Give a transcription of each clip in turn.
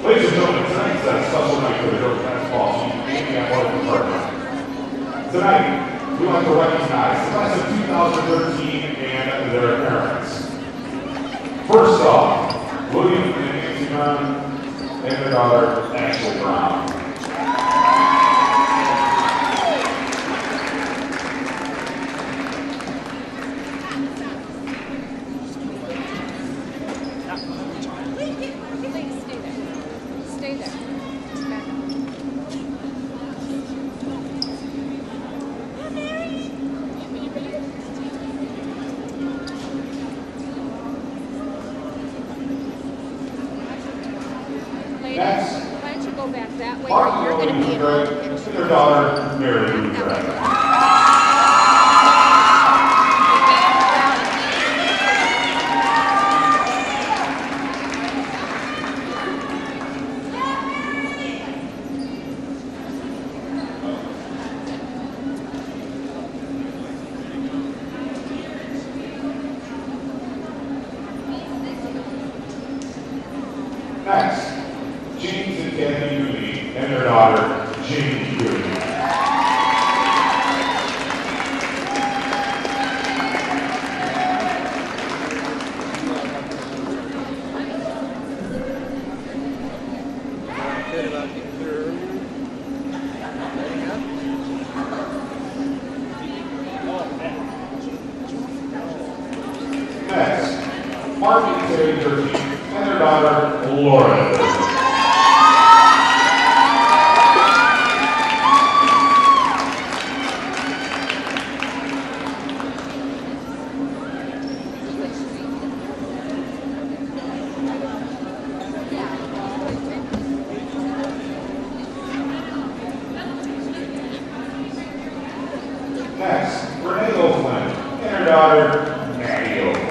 Ladies and gentlemen, tonight's a special night for the girls basketball team and the athletic department. Tonight, we like to recognize the class of 2013 and their parents. First off, William and Nancy Brown and their daughter, Ashley Brown. Next, why don't you go back that way, or you're going to be in all the pictures. their daughter, Mary Lou Dredd. Next, James and Kathy Mooney and their daughter, Jamie Mooney. Next, Mark and Terry Durkee and their daughter, Laura Durkee. Next, Renee O'Flynn and her daughter, Maddie O'Flynn.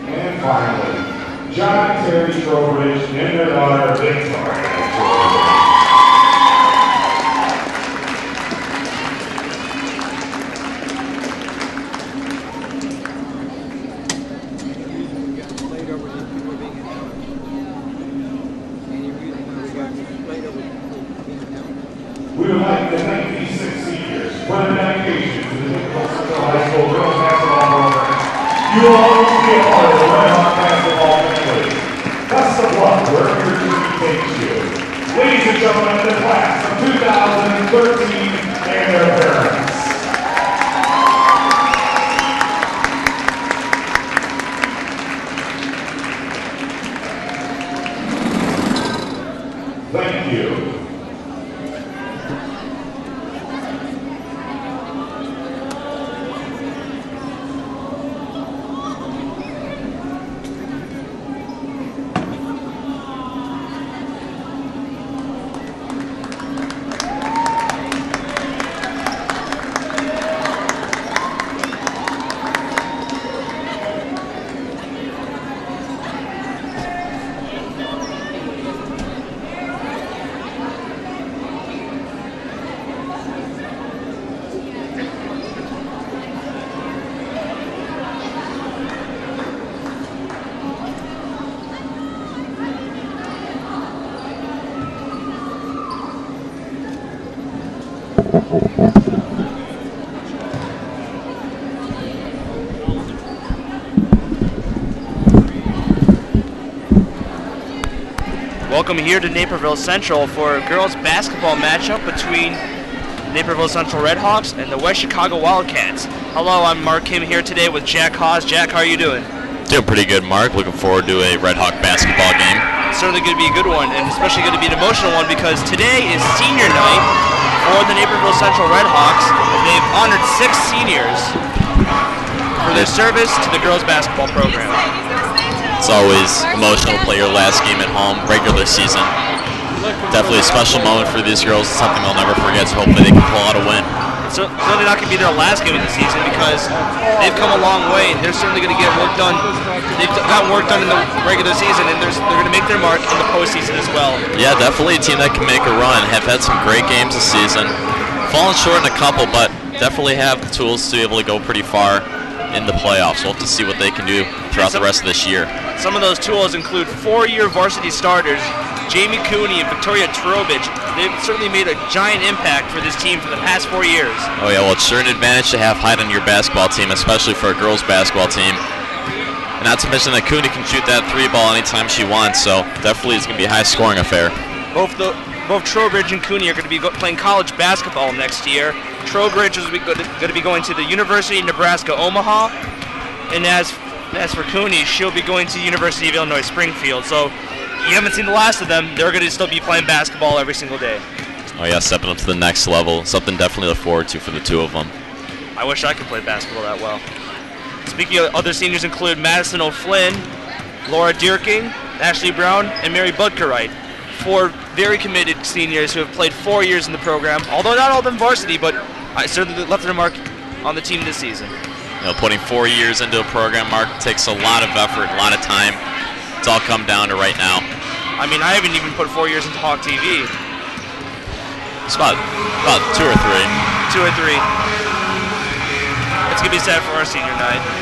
And finally, John and Terry Trowbridge and their daughter, Victoria. We would like to thank these 6 seniors for their dedication to the Naperville Central High School girls basketball program. You will always be a part of the Redhawks basketball family. Best of luck wherever your journey takes you. Ladies and gentlemen, the class of 2013 and their parents. Thank you. Welcome here to Naperville Central for a girls basketball matchup between Naperville Central Redhawks and the West Chicago Wildcats. Hello, I'm Mark Kim here today with Jack Haas. Jack, how are you doing? Doing pretty good, Mark. Looking forward to a Redhawk basketball game. It's certainly going to be a good one, and especially going to be an emotional one because today is senior night for the Naperville Central Redhawks. They've honored 6 seniors for their service to the girls basketball program. It's always emotional to play your last game at home, regular season. Definitely a special moment for these girls, something they'll never forget, so hopefully they can pull out a win. it's certainly not going to be their last game of the season because they've come a long way and they're certainly going to get work done. They've gotten work done in the regular season and they're going to make their mark in the postseason as well. Yeah, definitely a team that can make a run. Have had some great games this season. Fallen short in a couple, but definitely have the tools to be able to go pretty far in the playoffs. We'll have to see what they can do throughout the rest of this year. Some of those tools include 4-year varsity starters, Jamie Cooney and Victoria Trowbridge. They've certainly made a giant impact for this team for the past 4 years. Oh yeah, well it's sure an advantage to have height on your basketball team, especially for a girls basketball team. And not to mention that Cooney can shoot that 3-ball anytime she wants, so definitely it's going to be a high-scoring affair. Both Trowbridge and Cooney are going to be playing college basketball next year. Trowbridge is going to be going to the University of Nebraska Omaha, and as for Cooney, she'll be going to the University of Illinois Springfield. So you haven't seen the last of them. They're going to still be playing basketball every single day. Oh yeah, stepping up to the next level. Something definitely to look forward to for the two of them. I wish I could play basketball that well. Speaking of other seniors include Madison O'Flynn, Laura Dierking, Ashley Brown, and Mary Budkerite. 4 very committed seniors who have played 4 years in the program, although not all of them varsity, but I certainly left their mark on the team this season. You know, putting 4 years into a program, Mark, takes a lot of effort, a lot of time. It's all come down to right now. I mean, I haven't even put 4 years into Hawk TV. It's about 2 or 3. 2 or 3. It's going to be sad for our senior night.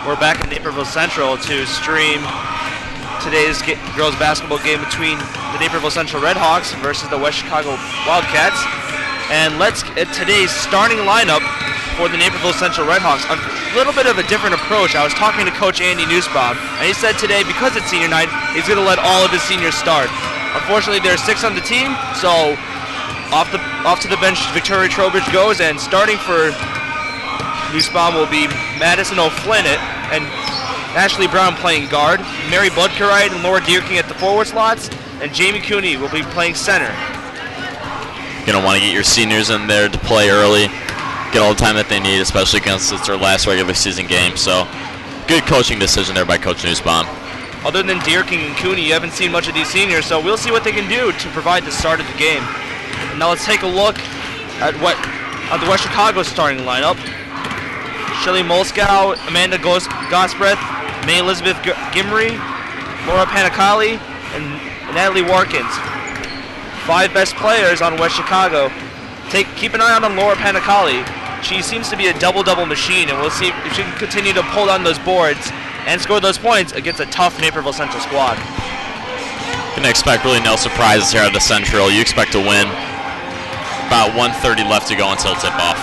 We're back in Naperville Central to stream today's girls basketball game between the Naperville Central Redhawks versus the West Chicago Wildcats. And let's get today's starting lineup for the Naperville Central Redhawks. A little bit of a different approach. I was talking to Coach Andy Nussbaum, and he said today, because it's senior night, he's going to let all of his seniors start. Unfortunately, there's 6 on the team, so off to the bench, Victoria Trowbridge goes, and starting for Nussbaum will be Madison O'Flynn and Ashley Brown playing guard, Mary Budkerite and Laura Deerking at the forward slots, and Jamie Cooney will be playing center. You're going to want to get your seniors in there to play early, get all the time that they need, especially against it's their last regular season game. So, good coaching decision there by Coach Nussbaum. Other than Deerking and Cooney, you haven't seen much of these seniors, so we'll see what they can do to provide the start of the game. And now let's take a look at the West Chicago starting lineup. Shelly Molskow, Amanda Gosbreth, May Elizabeth Gimri, Laura Panicali, and Natalie Warkins. 5 best players on West Chicago. Keep an eye on Laura Panicali. She seems to be a double-double machine, and we'll see if she can continue to pull down those boards and score those points against a tough Naperville Central squad. Going to expect really no surprises here at the Central. You expect to win. About 1:30 left to go until tip-off.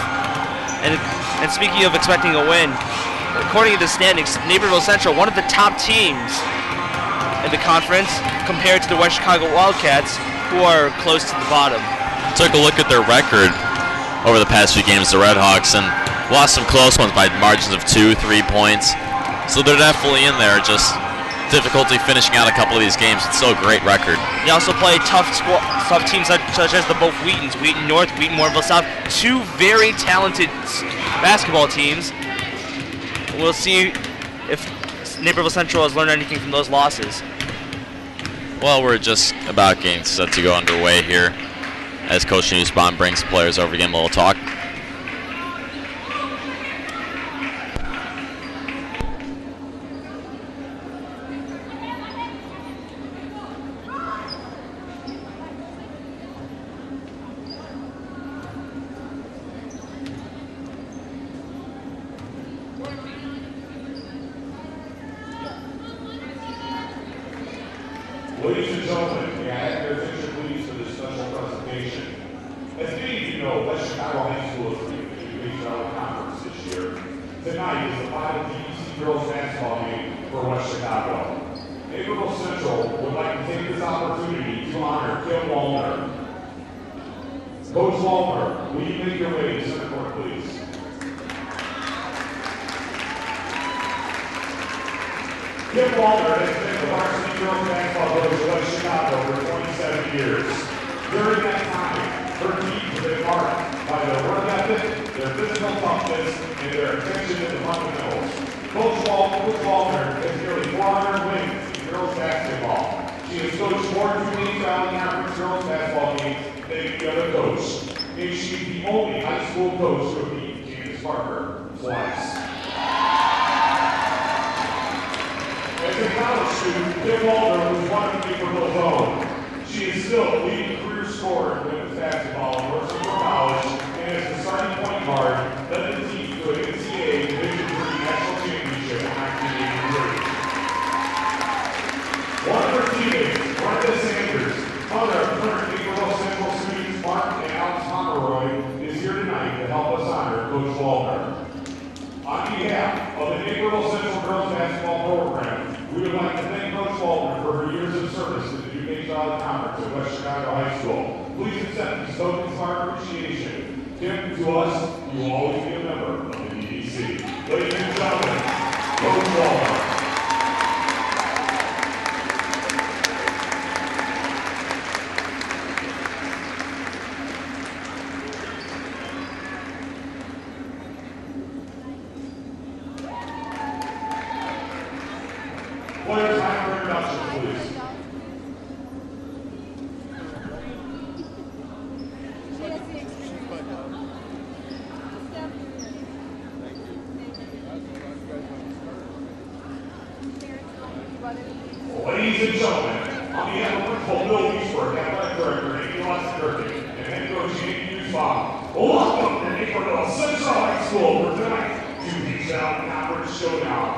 And speaking of expecting a win, according to the standings, Naperville Central, one of the top teams in the conference compared to the West Chicago Wildcats, who are close to the bottom. Took a look at their record over the past few games, the Redhawks, and lost some close ones by margins of 2-3 points. So they're definitely in there, just difficulty finishing out a couple of these games. It's still a great record. They also play tough teams such as the both Wheatons, Wheaton North, Wheaton Moreville South, 2 very talented basketball teams. We'll see if Naperville Central has learned anything from those losses. Well, we're just about getting set to go underway here as Coach Nussbaum brings players over to give them a little talk. Ladies and gentlemen, may I have your attention please for this special presentation. As many of you know, West Chicago High School is the Big 12 Conference this year. Tonight is the final DEC girls basketball game for West Chicago. Naperville Central would like to take this opportunity to honor Kim Wallner. Coach Wallner, will you make your way to center court, please? Kim Wallner has been the varsity girls basketball coach of West Chicago for 27 years. During that time, her team has been marked by their work ethic, their physical toughness, and their attention to the fundamentals. Coach Wallner has nearly 400 wins in girls basketball. She has coached more Jubilee Valley Conference girls basketball games than any other coach. And she's the only high school coach to have beat Candace Parker twice. As a college student, Kim Wallner was one of the Naperville's own. She is still the leading career scorer in women's basketball in North Central College, and as the starting point guard, led the team to an NCAA Division III National Championship in 1983. One of her teammates, Brenda Sanders, mother of current Naperville Central students Mark and Alex Pomeroy, is here tonight to help us honor Coach Wallner. On behalf of the Naperville Central Girls Basketball Program, we would like to thank Coach Wallner for her years of service to the Duke Valley Conference at West Chicago High School. Please accept these tokens of our appreciation. Kim, to us, you will always be a member of the DEC. Ladies and gentlemen, Coach Wallner. Players, time for introductions, please. Ladies and gentlemen, on behalf of Principal Bill Wiesberg, Athletic Director Amy Watson-Durkin, and Head Coach Andy Nussbaum, welcome to Naperville Central High School for tonight's Duke Valley Conference Showdown.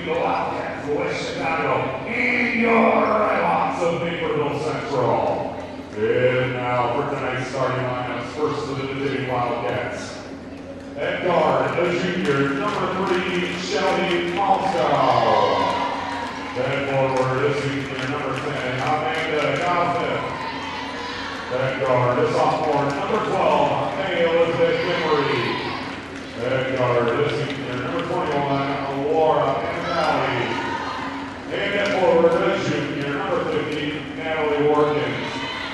the Wildcats of West Chicago and your Redhawks of Naperville Central. And now for tonight's starting lineups, first of the visiting Wildcats. At guard, the junior, number 3, Shelby Malstow. At forward, the senior, number 10, Amanda Goffin. At guard, the sophomore, number 12, May Elizabeth Emery. At guard, the senior, number 21, Laura Valley. And at forward, the junior, number 50, Natalie Watkins.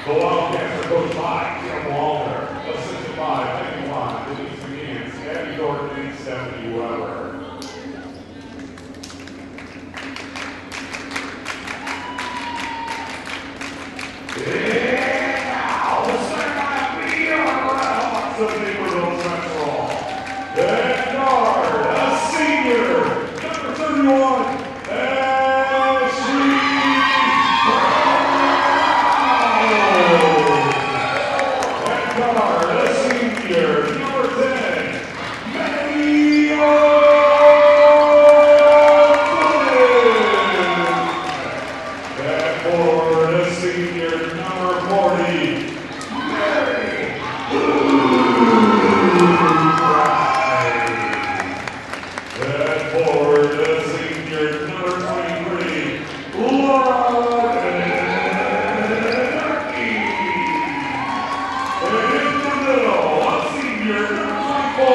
The Wildcats are coached by Kim Walter, assisted by Megan Watt, Denise McGinnis, Abby Gordon, and Stephanie Weber. And now, the second half, we are Redhawks of Naperville Central. At guard, a senior, number 31, Ashley Brown. At guard, a senior, number 10, Maggie At forward, a senior, number 40, Mary At forward, a senior, number 23, Laura Anarchy. And in the middle, a senior, number 24,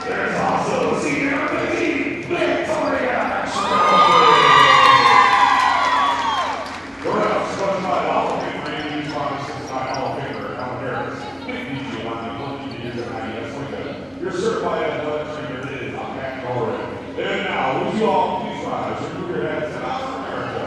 There's also a senior on the team, Victoria Schroeder. The Redhawks coached by Hall of Famer Andy Thomas, by Hall of Famer Alan Harris. DJ on the years of IES Lincoln. Your certified athletic trainer is Matt Corbin. And now, would you all please rise and move your heads to South America?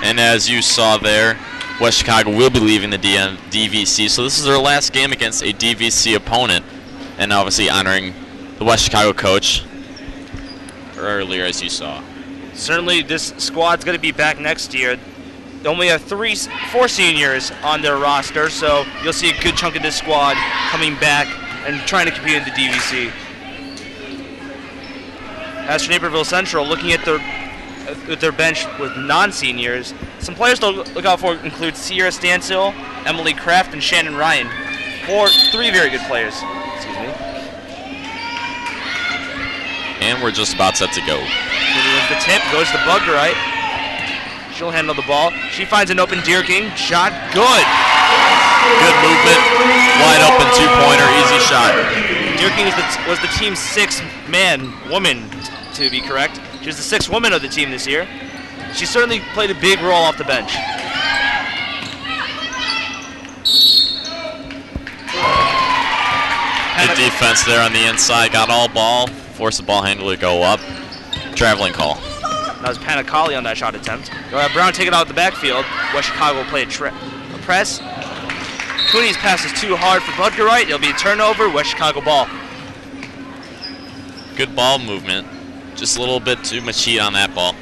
And as you saw there, West Chicago will be leaving the DVC. So this is their last game against a DVC opponent. And obviously honoring the West Chicago coach earlier, as you saw. Certainly this squad's going to be back next year. They only have 4 seniors on their roster, so you'll see a good chunk of this squad coming back and trying to compete in the DVC. As for Naperville Central, looking at their bench with non-seniors, some players to look out for include Sierra Stansel, Emily Kraft, and Shannon Ryan. 3 very good players. Excuse me. And we're just about set to go. The tip goes to Bug right. She'll handle the ball. She finds an open Deerking. Shot good. Good movement. Wide open 2-pointer. Easy shot. Deerking was the team's 6th woman, to be correct. She was the 6th woman of the team this year. she certainly played a big role off the bench. Good defense there on the inside. Got all ball. Forced the ball handler to go up. Traveling call. That was Panicali on that shot attempt. You'll have Brown take it out of the backfield. West Chicago will play a press. Cooney's pass is too hard for Butker Wright. It'll be a turnover. West Chicago ball. Good ball movement. Just a little bit too much heat on that ball.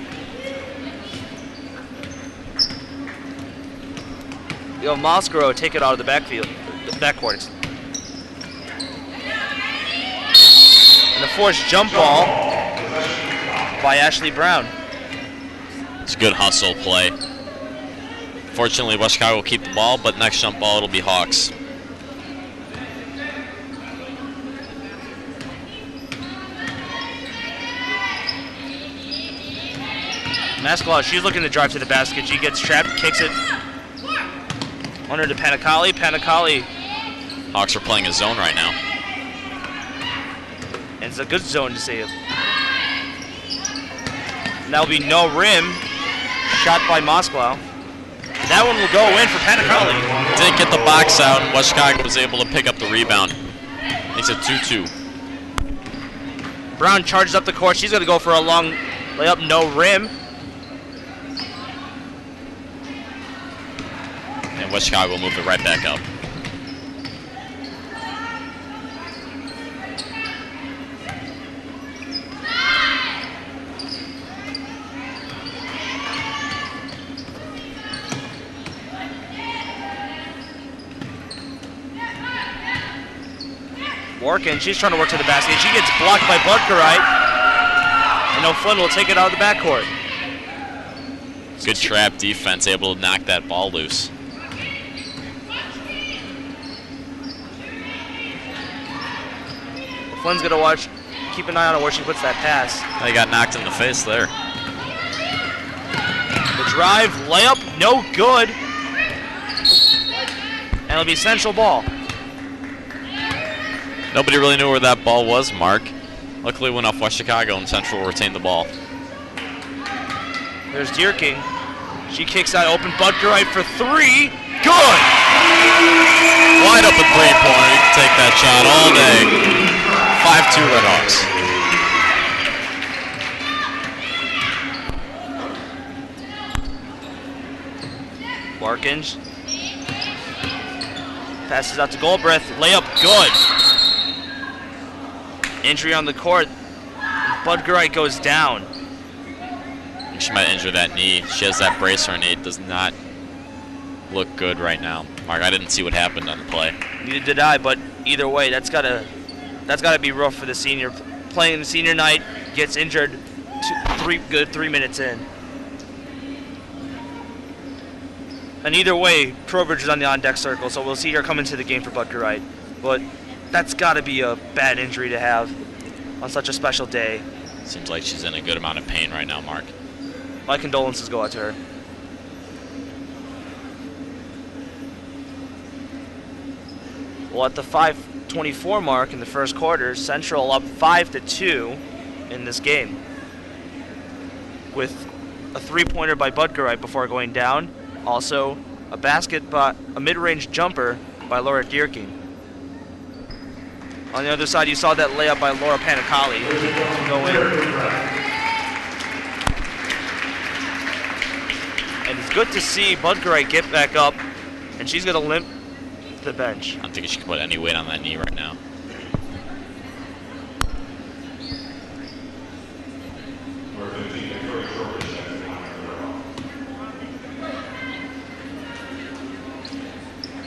You'll have Moscow take it out of the backfield, the backcourt. And the forced jump ball by Ashley Brown. It's a good hustle play. Fortunately, West Chicago will keep the ball, but next jump ball, it'll be Hawks. Mascalot, she's looking to drive to the basket. She gets trapped, kicks it under to Panicali. Panicali. Hawks are playing a zone right now. And it's a good zone to save. And that'll be no rim. Shot by Mosklau. That one will go in for Panicali. Didn't get the box out, and West Chicago was able to pick up the rebound. It's a 2-2. Brown charges up the court. She's going to go for a long layup, no rim. And West Chicago will move it right back up. Working, she's trying to work to the basket. She gets blocked by Budkerite. And O'Flynn will take it out of the backcourt. Good trap defense, able to knock that ball loose. O'Flynn's gonna keep an eye on where she puts that pass. He got knocked in the face there. The drive, layup, no good. And it'll be Central ball. Nobody really knew where that ball was, Mark. Luckily it went off West Chicago and Central retained the ball. There's Deer King. She kicks out open. Budkerite for three. Good! Wide open three-pointer. You can take that shot all day. 5-2 Redhawks. Larkins. Passes out to Goldbreath. Layup good. Injury on the court. Budkerite goes down. She might injure that knee. She has that brace on her knee. It does not look good right now. Mark, I didn't see what happened on the play. Neither did I, but either way, that's gotta be rough for the senior. Playing the senior night, gets injured 3 minutes in. And either way, Trowbridge is on the on-deck circle, so we'll see her come into the game for Budkerite. But that's gotta be a bad injury to have on such a special day. Seems like she's in a good amount of pain right now, Mark. My condolences go out to her. Well, at the 5:24 mark in the first quarter, Central up 5-2 in this game, with a three-pointer by Budkerite before going down. Also, a mid-range jumper by Laura Dierking. On the other side, you saw that layup by Laura Panicali go in. And it's good to see Budkerite get back up, and she's going to limp to the bench. I don't think she can put any weight on that knee right now.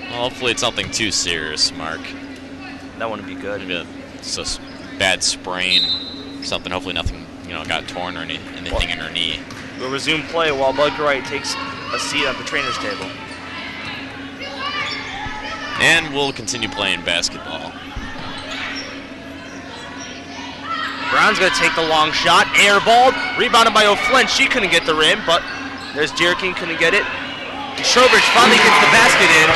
Well, hopefully it's nothing too serious, Mark. That wouldn't be good. Maybe it's a bad sprain, something. Hopefully nothing, got torn or anything in her knee. We'll resume play while Budkerite takes a seat at the trainer's table. And we'll continue playing basketball. Brown's going to take the long shot, airballed, rebounded by O'Flynn. She couldn't get the rim, but there's Dierking, couldn't get it. Trowbridge finally gets the basket in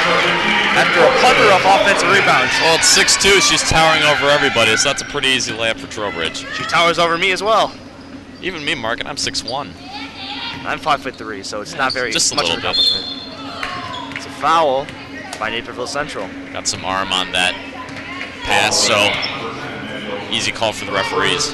after a plethora of offensive rebounds. Well, it's 6'2", she's towering over everybody, so that's a pretty easy layup for Trowbridge. She towers over me as well. Even me, Mark, and I'm 6'1". I'm 5'3", so it's not very just a much of little an bit. accomplishment. It's a foul by Naperville Central. Got some arm on that pass, so easy call for the referees.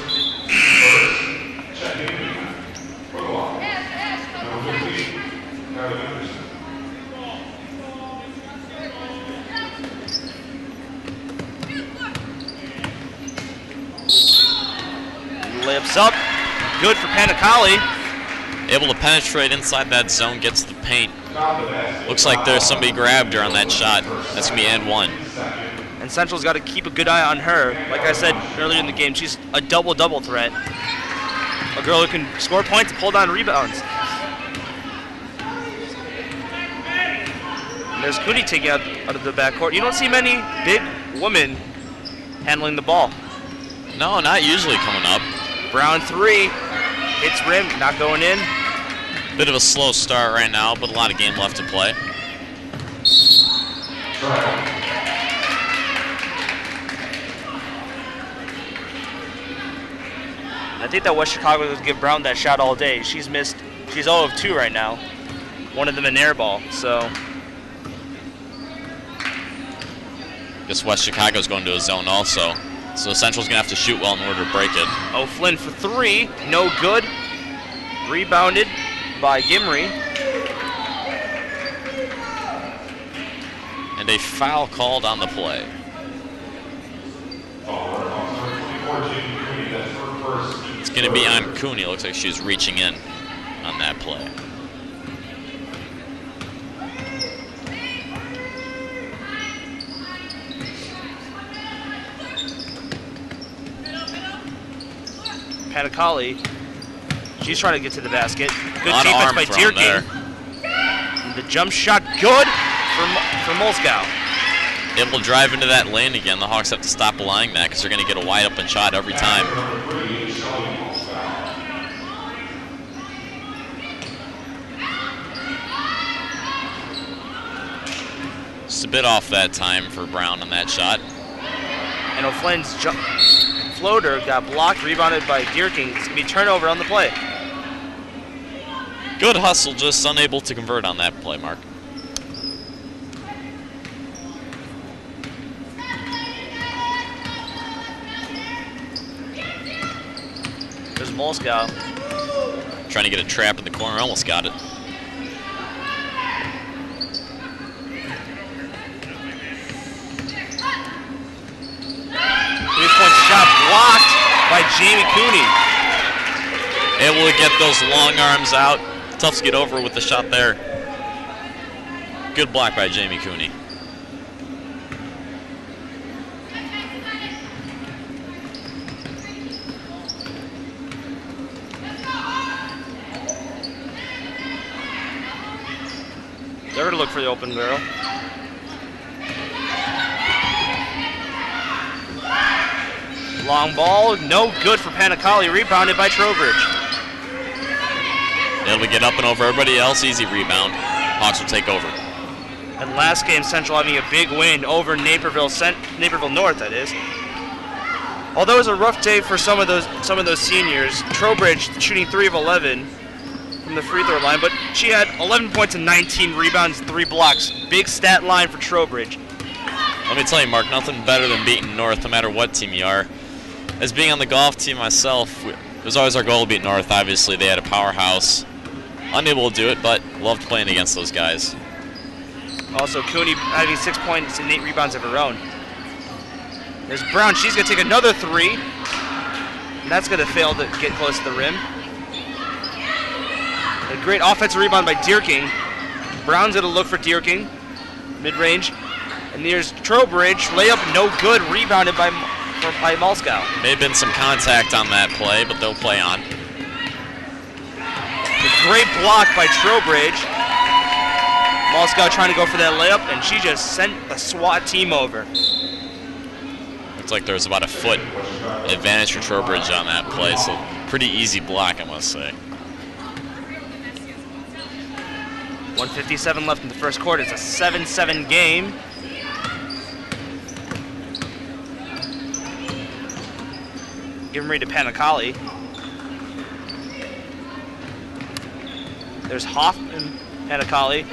Layups up. Good for Panicali. Able to penetrate inside that zone, gets to the paint. Looks like there's somebody grabbed her on that shot. That's going to be and one. And Central's got to keep a good eye on her. Like I said earlier in the game, she's a double-double threat. A girl who can score points and pull down rebounds. And there's Cooney taking out of the backcourt. You don't see many big women handling the ball. No, not usually coming up. Brown 3, hits rim, not going in. Bit of a slow start right now, but a lot of game left to play. I think that West Chicago will give Brown that shot all day. She's 0 of 2 right now. One of them an air ball, so. Guess West Chicago's going to a zone also. So Central's going to have to shoot well in order to break it. O'Flynn for 3, no good. Rebounded by Gimri. And a foul called on the play. It's going to be on Cooney. Looks like she's reaching in on that play. Panicali, she's trying to get to the basket. Good On defense arm by from Deerking. there. The jump shot good for Molskow. Able to drive into that lane again. The Hawks have to stop allowing that because they're going to get a wide open shot every time. Just a bit off that time for Brown on that shot. And O'Flynn's floater got blocked, rebounded by Deerking. It's going to be turnover on the play. Good hustle, just unable to convert on that play, Mark. There's Molskow. Trying to get a trap in the corner, almost got it. Three-point shot blocked by Jamie Cooney. Able to get those long arms out. Tough to get over with the shot there. Good block by Jamie Cooney. They're going to look for the open girl. Long ball, no good for Panicali, rebounded by Trowbridge. Able to get up and over everybody else, easy rebound. Hawks will take over. And last game, Central having a big win over Naperville North, that is. Although it was a rough day for some of those seniors, Trowbridge shooting 3 of 11 from the free throw line, but she had 11 points and 19 rebounds, 3 blocks. Big stat line for Trowbridge. Let me tell you, Mark, nothing better than beating North, no matter what team you are. As being on the golf team myself, it was always our goal to beat North. Obviously, they had a powerhouse. Unable to do it, but loved playing against those guys. Also, Cooney having 6 points and 8 rebounds of her own. There's Brown. She's going to take another 3. And that's going to fail to get close to the rim. A great offensive rebound by Deerking. Brown's going to look for Deerking. Mid-range. And there's Trowbridge. Layup no good. Rebounded by Molskow. May have been some contact on that play, but they'll play on. A great block by Trowbridge. Molskow trying to go for that layup, and she just sent the SWAT team over. Looks like there was about a foot advantage for Trowbridge on that play, so pretty easy block, I must say. 1:57 left in the first quarter. It's a 7-7 game. Give him read to Panicali. There's Hoffman, Panicali.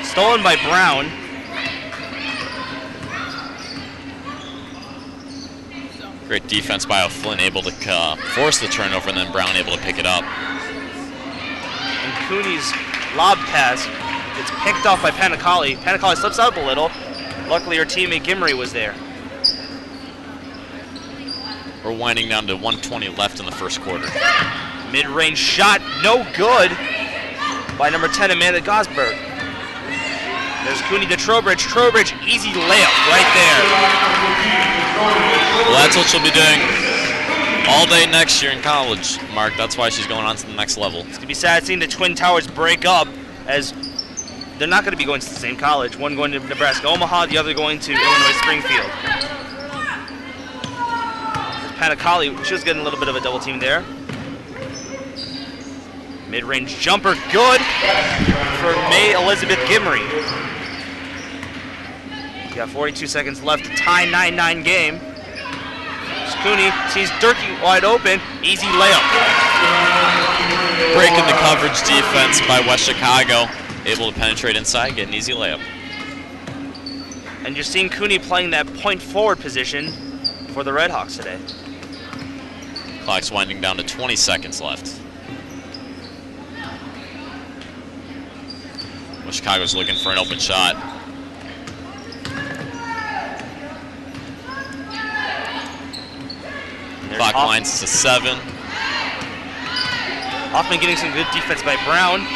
Stolen by Brown. Great defense by O'Flynn, able to force the turnover, and then Brown able to pick it up. And Cooney's lob pass gets picked off by Panicali. Panicali slips up a little. Luckily, her teammate Gimri was there. We're winding down to 1:20 left in the first quarter. Mid-range shot, no good by number 10, Amanda Gosberg. There's Cooney to Trowbridge. Trowbridge, easy layup right there. Well, that's what she'll be doing all day next year in college, Mark. That's why she's going on to the next level. It's going to be sad seeing the Twin Towers break up, as they're not going to be going to the same college. One going to Nebraska Omaha, the other going to Illinois Springfield. There's Panicali. She was getting a little bit of a double team there. Mid-range jumper, good for May Elizabeth Gimri. We got 42 seconds left to tie 9-9 game. Cooney sees Durkee wide open, easy layup. Breaking the coverage defense by West Chicago, able to penetrate inside, get an easy layup. And you're seeing Cooney playing that point forward position for the Redhawks today. Clock's winding down to 20 seconds left. West Chicago's looking for an open shot. Clock winds to 7. Hoffman getting some good defense by Brown.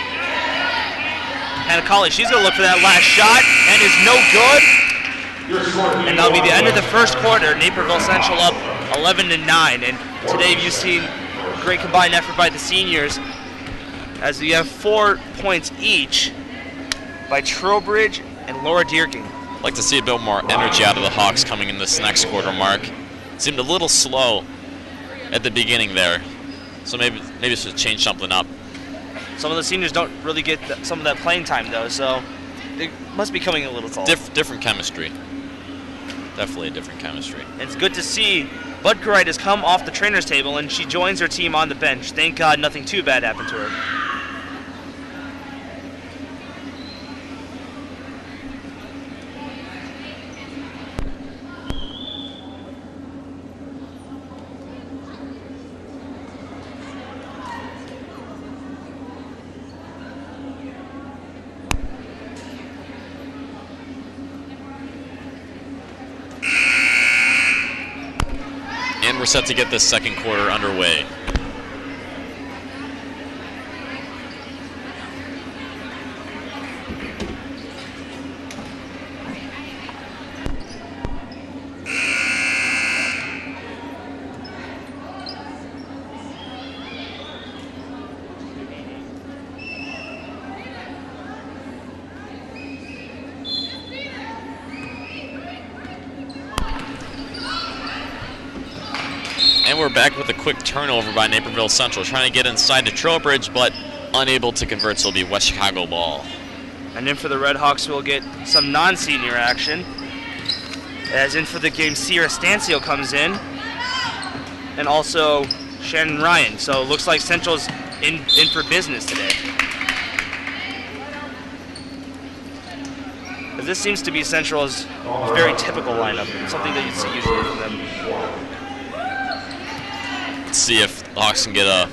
Panicali, she's going to look for that last shot, and is no good. And that'll be the end of the first quarter. Naperville Central up 11-9. And today you've seen great combined effort by the seniors, as you have 4 points each by Trowbridge and Laura Dierking. I'd like to see a bit more energy out of the Hawks coming in this next quarter, Mark. It seemed a little slow at the beginning there, so maybe it should change something up. Some of the seniors don't really get some of that playing time though, so it must be coming a little tall. Different chemistry. Definitely a different chemistry. And it's good to see Bud Carite has come off the trainer's table and she joins her team on the bench. Thank God nothing too bad happened to her. And we're set to get this second quarter underway. And we're back with a quick turnover by Naperville Central, trying to get inside to Trowbridge, but unable to convert, so it'll be West Chicago ball. And then for the Redhawks, we'll get some non-senior action. As in for the game, Sierra Stancio comes in, and also Shannon Ryan. So it looks like Central's in for business today. But this seems to be Central's very typical lineup, something that you see usually from them. Let's see if the Hawks can get a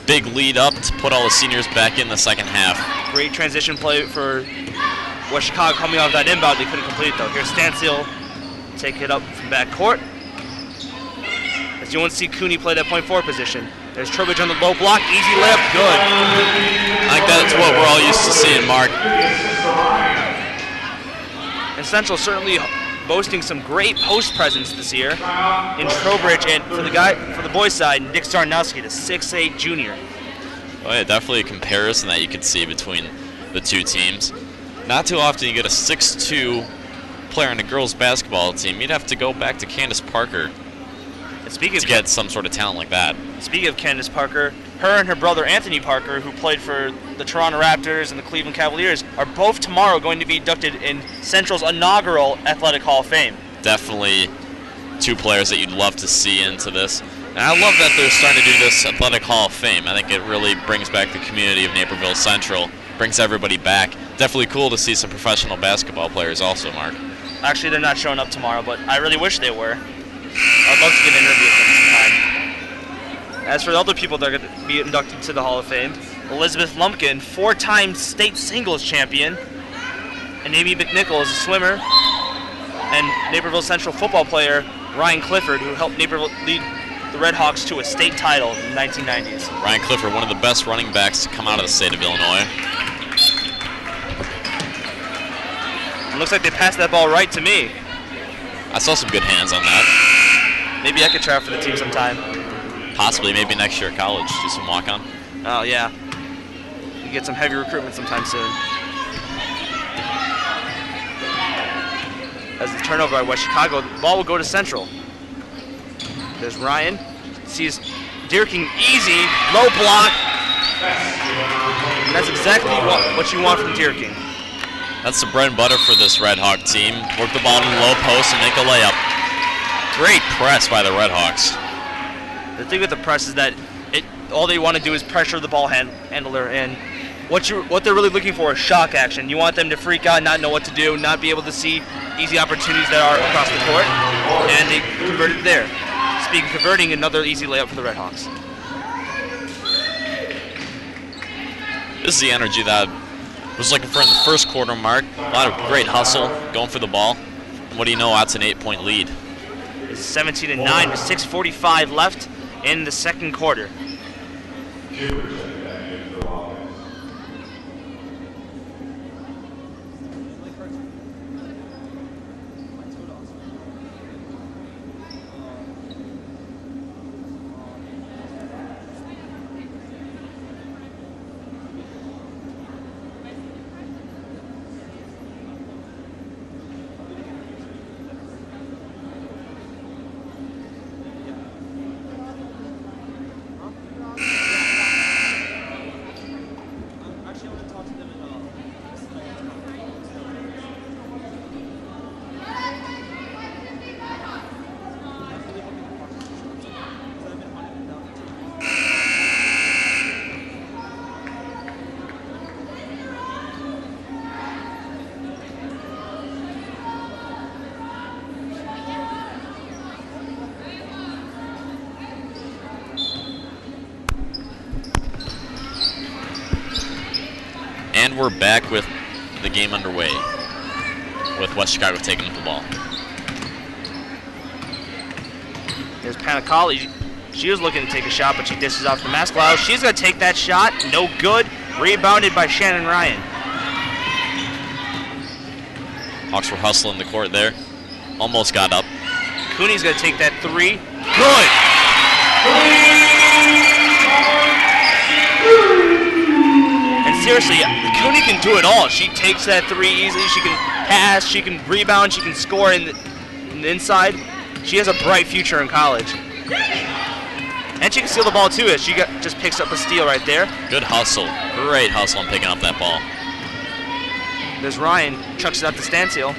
big lead up to put all the seniors back in the second half. Great transition play for West Chicago coming off that inbound. They couldn't complete it though. Here's Stansil take it up from back court. As you won't see Cooney play that point forward position. There's Trowbridge on the low block. Easy layup. Good. I think that's what we're all used to seeing, Mark. And Central certainly boasting some great post presence this year in Trowbridge, and for the boys' side, Nick Starnowski, the 6'8" junior. Oh yeah, definitely a comparison that you could see between the two teams. Not too often you get a 6'2" player in a girls' basketball team. You'd have to go back to Candace Parker to get some sort of talent like that. Speaking of Candace Parker, her and her brother Anthony Parker, who played for the Toronto Raptors and the Cleveland Cavaliers, are both tomorrow going to be inducted in Central's inaugural Athletic Hall of Fame. Definitely two players that you'd love to see into this. And I love that they're starting to do this Athletic Hall of Fame. I think it really brings back the community of Naperville Central, brings everybody back. Definitely cool to see some professional basketball players also, Mark. Actually, they're not showing up tomorrow, but I really wish they were. I'd love to get an interview with them sometime. As for the other people that are going to be inducted to the Hall of Fame, Elizabeth Lumpkin, 4-time state singles champion, and Amy McNichol is a swimmer, and Naperville Central football player Ryan Clifford, who helped Naperville lead the Redhawks to a state title in the 1990s. Ryan Clifford, one of the best running backs to come out of the state of Illinois. It looks like they passed that ball right to me. I saw some good hands on that. Maybe I could try out for the team sometime. Possibly, maybe next year at college, do some walk-on. Oh, yeah. We get some heavy recruitment sometime soon. As the turnover by West Chicago, the ball will go to Central. There's Ryan. Sees Deerking easy, low block. And that's exactly what you want from Deerking. That's the bread and butter for this Red Hawk team. Work the ball in the low post and make a layup. Great press by the Redhawks. The thing with the press is that all they want to do is pressure the ball handler, and what they're really looking for is shock action. You want them to freak out, not know what to do, not be able to see easy opportunities that are across the court, and they converted there. Speaking of converting, another easy layup for the Redhawks. This is the energy that I was looking for in the first quarter, Mark. A lot of great hustle, going for the ball. And what do you know, that's an 8-point lead. It's 17-9 with 6:45 left in the second quarter. And we're back with the game underway, with West Chicago taking up the ball. There's Panicali. She was looking to take a shot, but she dishes off the Mascalow. She's going to take that shot. No good. Rebounded by Shannon Ryan. Hawks were hustling the court there. Almost got up. Cooney's going to take that three. Good. And seriously, Cooney can do it all. She takes that three easily. She can pass. She can rebound. She can score in the inside. She has a bright future in college. And she can steal the ball too, as she just picks up a steal right there. Good hustle. Great hustle on picking up that ball. There's Ryan. Chucks it out to Stansfield.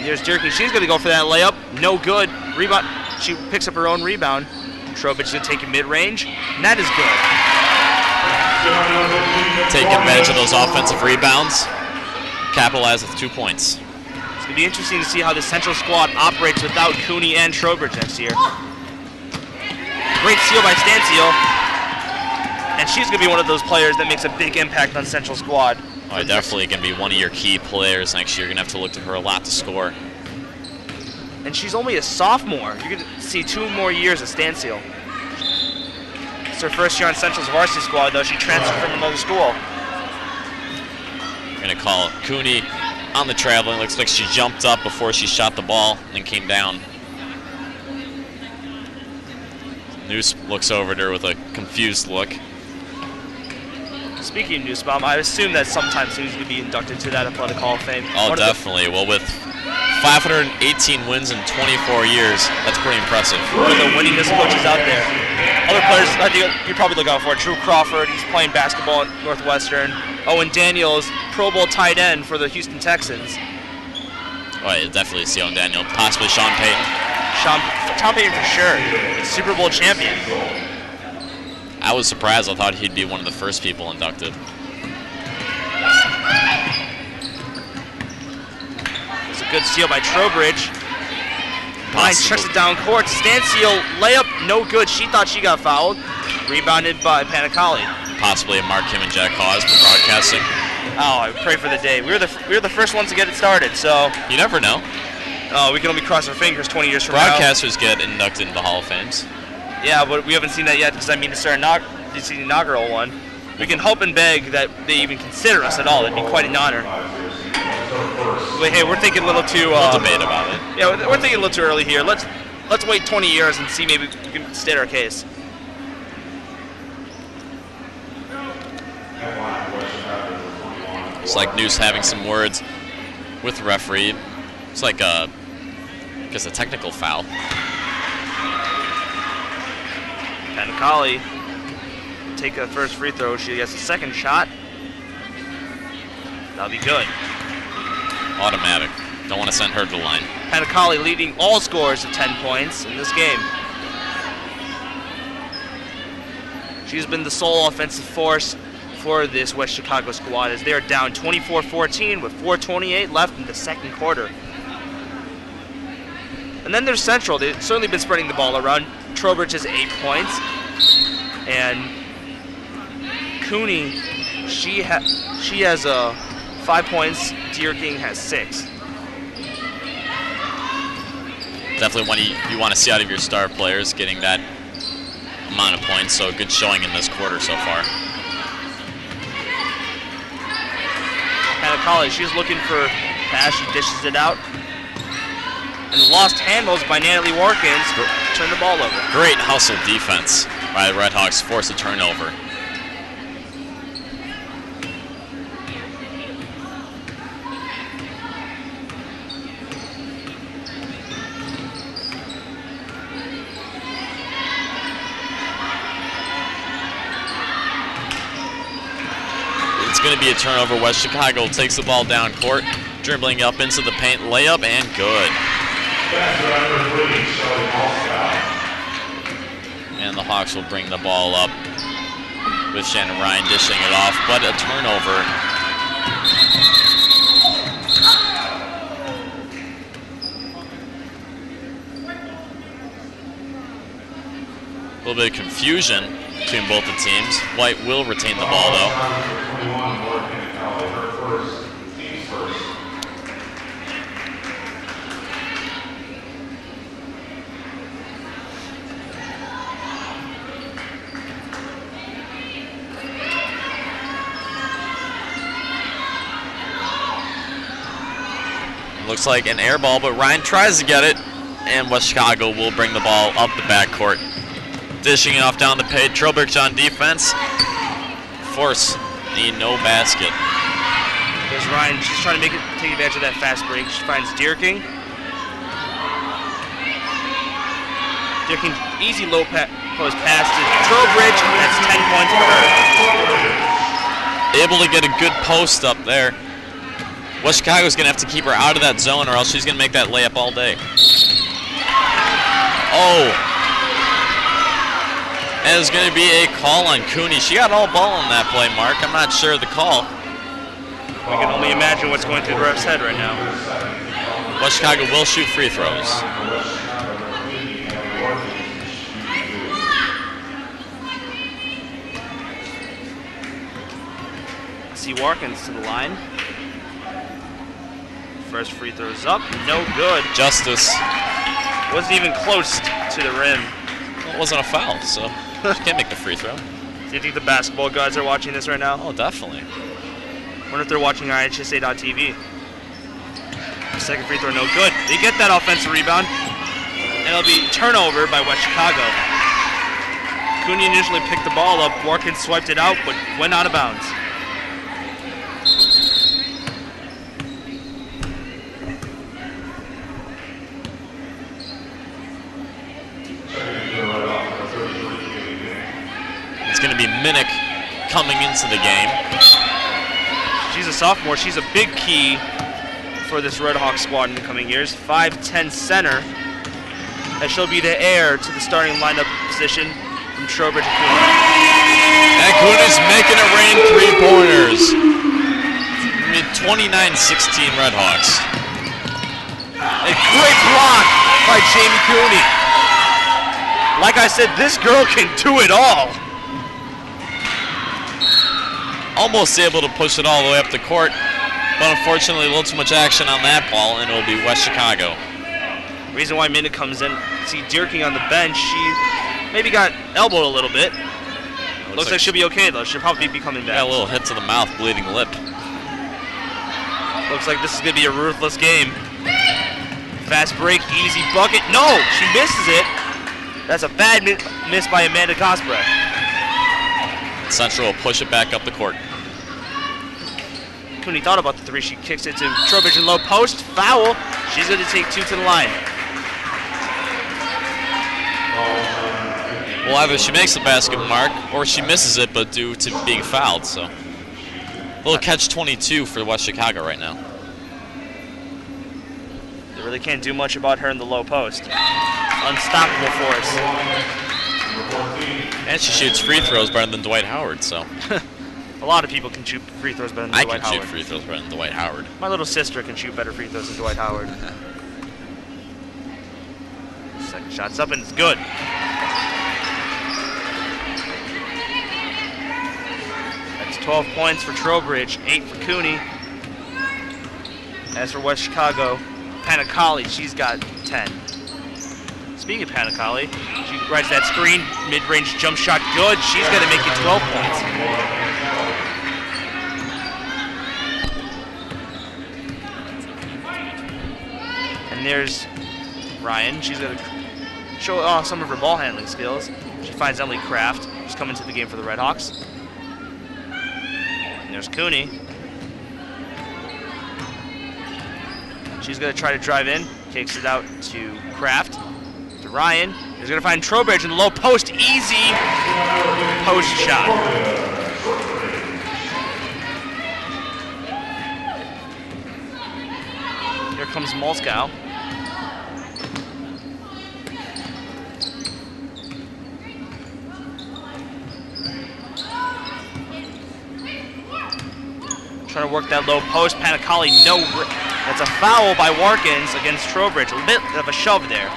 There's Jerky. She's going to go for that layup. No good. Rebound. She picks up her own rebound. Trowbridge going to take it mid-range. And that is good. Taking advantage of those offensive rebounds. Capitalize with 2 points. It's going to be interesting to see how the Central squad operates without Cooney and Trowbridge next year. Great steal by Stansfield. And she's going to be one of those players that makes a big impact on Central squad. Oh, definitely going to be one of your key players next year. You're going to have to look to her a lot to score. And she's only a sophomore. You're going to see 2 more years of Stansfield. It's her first year on Central's varsity squad, though. She transferred from another school. We're going to call Cooney on the traveling. Looks like she jumped up before she shot the ball and then came down. Noose looks over at her with a confused look. Speaking of Nussbaum, I assume that sometime soon he's going to be inducted to that Athletic Hall of Fame. Oh, definitely. Well, with 518 wins in 24 years, that's pretty impressive. One of the winningest coaches out there. Other players I think you probably look out for. Drew Crawford, he's playing basketball at Northwestern. Owen Daniels, Pro Bowl tight end for the Houston Texans. Oh, yeah, definitely see Owen Daniel. Possibly Sean Payton. Tom Payton for sure. Super Bowl champion. I was surprised. I thought he'd be one of the first people inducted. It's a good steal by Trowbridge. Ryan checks it down court. Stansfield layup, no good. She thought she got fouled. Rebounded by Panicali. Possibly a Mark Kim and Jack Hawes for broadcasting. Oh, I pray for the day. We were the first ones to get it started, so You never know. we can only cross our fingers 20 years from now. Broadcasters get inducted into Hall of Fames. Yeah, but we haven't seen that yet because I mean it's the inaugural one. We can hope and beg that they even consider us at all. It'd be quite an honor. But hey, we're thinking a little too. We'll debate about it. Yeah, we're thinking a little too early here. Let's wait 20 years and see maybe we can state our case. It's like Noose having some words with the referee. It's like I guess a technical foul. Panicali take a first free throw. She gets a second shot. That'll be good. Automatic. Don't want to send her to the line. Panicali leading all scorers to 10 points in this game. She's been the sole offensive force for this West Chicago squad as they're down 24-14 with 4:28 left in the second quarter. And then there's Central. They've certainly been spreading the ball around. Trowbridge has 8 points. And Cooney, she has 5 points. Deer King has 6. Definitely one you want to see out of your star players getting that amount of points. So good showing in this quarter so far. Panicali, she's looking for pass. She dishes it out. And lost handles by Natalie Warkins. Turn the ball over. Great hustle defense by the Redhawks. Force a turnover. It's going to be a turnover. West Chicago takes the ball down court, dribbling up into the paint, layup, and good. And the Hawks will bring the ball up with Shannon Ryan dishing it off, but a turnover. A little bit of confusion between both the teams. White will retain the ball though. Looks like an air ball, but Ryan tries to get it, and West Chicago will bring the ball up the backcourt. Dishing it off down the paint. Trowbridge on defense. Force the no basket. There's Ryan. She's trying to take advantage of that fast break. She finds Deer King. Deer King, easy low post pass to Trowbridge. That's 10 points for her. Able to get a good post up there. West Chicago's going to have to keep her out of that zone or else she's going to make that layup all day. Oh. And there's going to be a call on Cooney. She got all ball in that play, Mark. I'm not sure of the call. We can only imagine what's going through the ref's head right now. West Chicago will shoot free throws. See Warkins to the line. First free throw's up, no good. Justice. Wasn't even close to the rim. Well, it wasn't a foul, so she can't make the free throw. Do you think the basketball guys are watching this right now? Oh, definitely. Wonder if they're watching IHSA.tv. Second free throw, no good. They get that offensive rebound, and it'll be turnover by West Chicago. Cooney initially picked the ball up. Warkins swiped it out, but went out of bounds. It's going to be Minnick coming into the game. She's a sophomore. She's a big key for this Redhawks squad in the coming years. 5'10" center. as she'll be the heir to the starting lineup position from Trowbridge and Cooney. And Cooney's making it rain 3-pointers. 29-16 Redhawks. A great block by Jamie Cooney. Like I said, this girl can do it all. Almost able to push it all the way up the court, but unfortunately a little too much action on that ball, and it'll be West Chicago. Reason why Minna comes in, see Dierking on the bench, she maybe got elbowed a little bit. Looks like she'll be okay though, she'll probably be coming back. Got a little hit to the mouth, bleeding lip. Looks like this is gonna be a ruthless game. Fast break, easy bucket, no, she misses it. That's a bad miss by Amanda Gosbrecht. Central will push it back up the court. Cooney thought about the three. She kicks it to Trowbridge in low post. Foul. She's going to take 2 to the line. Well, either she makes the basket mark or she misses it, but due to being fouled. So, a little catch-22 for West Chicago right now. They really can't do much about her in the low post. Unstoppable force. And she shoots free throws better than Dwight Howard. So, a lot of people can shoot free throws better than I Dwight can Howard. shoot free throws better than Dwight Howard. My little sister can shoot better free throws than Dwight Howard. Second shot's up and it's good. That's 12 points for Trowbridge, 8 for Cooney. As for West Chicago, Panicali, she's got 10. Speaking of Panicali, she rides that screen, mid-range jump shot good. She's going to make it 12 points. And there's Ryan. She's going to show off some of her ball handling skills. She finds Emily Kraft, who's coming to the game for the Redhawks. And there's Cooney. She's going to try to drive in, kicks it out to Kraft, to Ryan. He's going to find Trowbridge in the low post. Easy post shot. Here comes Molskow. Trying to work that low post. Panicali, no. That's a foul by Warkins against Trowbridge. A bit of a shove there.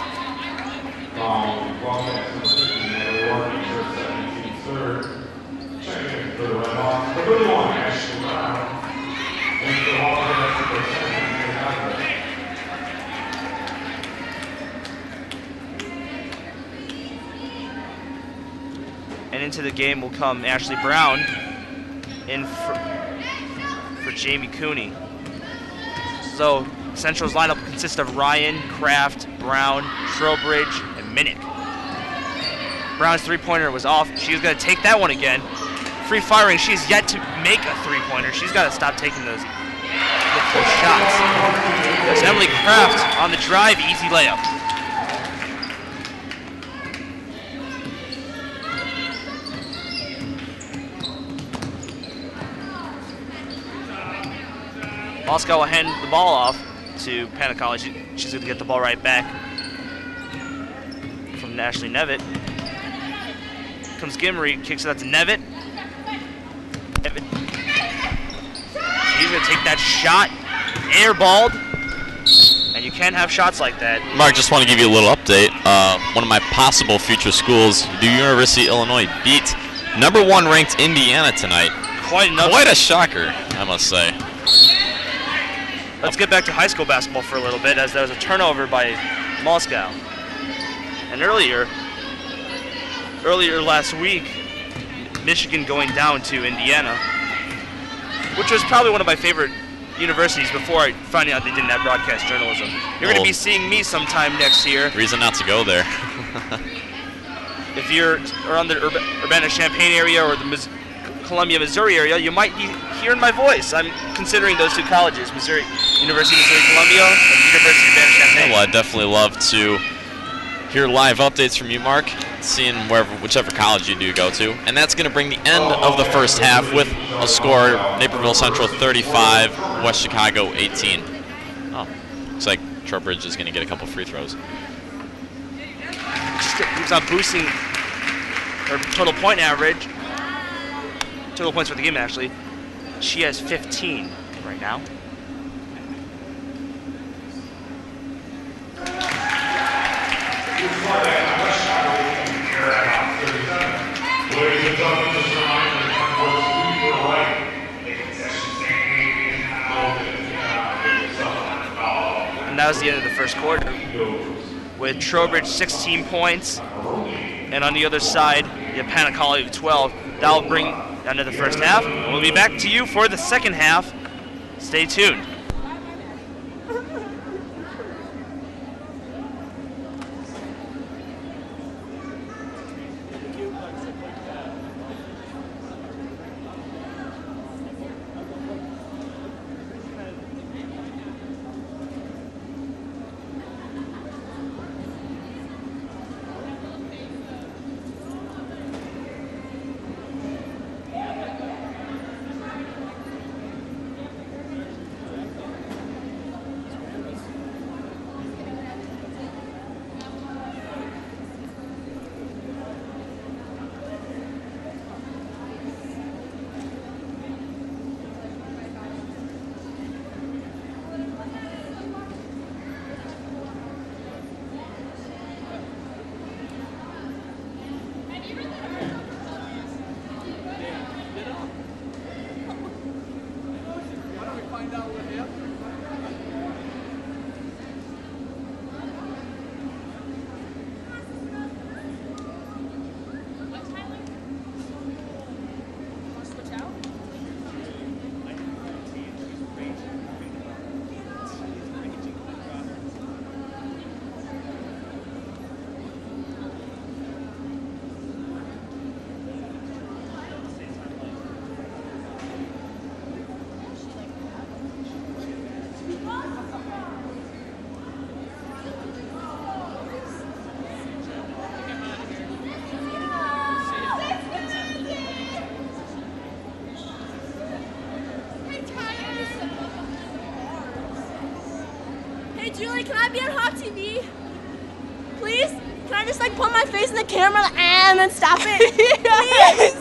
And into the game will come Ashley Brown in for Jamie Cooney. So Central's lineup consists of Ryan, Kraft, Brown, Trowbridge, and Minnick. Brown's three-pointer was off. She's going to take that one again. Free firing. She's yet to make a three-pointer. She's got to stop taking those shots. There's Emily Kraft on the drive. Easy layup. Molskow will hand the ball off to Panicali. She's going to get the ball right back from Ashley Nevitt. Comes Gimmery, kicks it out to Nevitt. Nevitt. He's going to take that shot, airballed, and you can't have shots like that. Mark, just want to give you a little update. One of my possible future schools, the University of Illinois, beat #1 ranked Indiana tonight. Quite a shocker, I must say. Let's get back to high school basketball for a little bit, as there was a turnover by Molskow. And earlier last week, Michigan going down to Indiana, which was probably one of my favorite universities before I found out they didn't have broadcast journalism. You're going to be seeing me sometime next year. Reason not to go there. If you're around the Urbana-Champaign area or the Columbia, Missouri area, you might be hearing my voice. I'm considering those two colleges, University of Missouri-Columbia and University of Urbana-Champaign. Well, I'd definitely love to hear live updates from you, Mark, seeing whichever college you do go to. And that's going to bring the end of the first half with a score, Naperville Central 35, West Chicago 18. Oh, looks like Trowbridge is going to get a couple free throws. keeps on boosting her total point average. Total points for the game, actually. She has 15 right now. Ladies and gentlemen, just a reminder, the course to your right. The concession stand And that was the end of the first quarter, with Trowbridge 16 points, and on the other side, you have Panacoli with 12. That will bring end of the first half. We'll be back to you for the second half. Stay tuned. Julie, can I be on Hawk TV? Please? Can I just like put my face in the camera like, and then stop it? Please?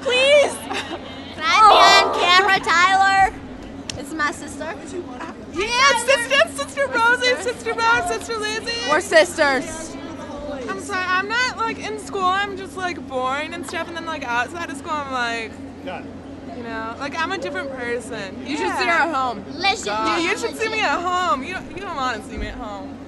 Please? Can I be on camera, Tyler? It's my sister. Yeah, sister Rosie, sister Rose, sister Lizzie. We're sisters. I'm sorry, I'm not like in school, I'm just like boring and stuff, and then like outside of school I'm like, you know, like I'm a different person. You should see her at home. You should see me at home. You don't want to see me at home.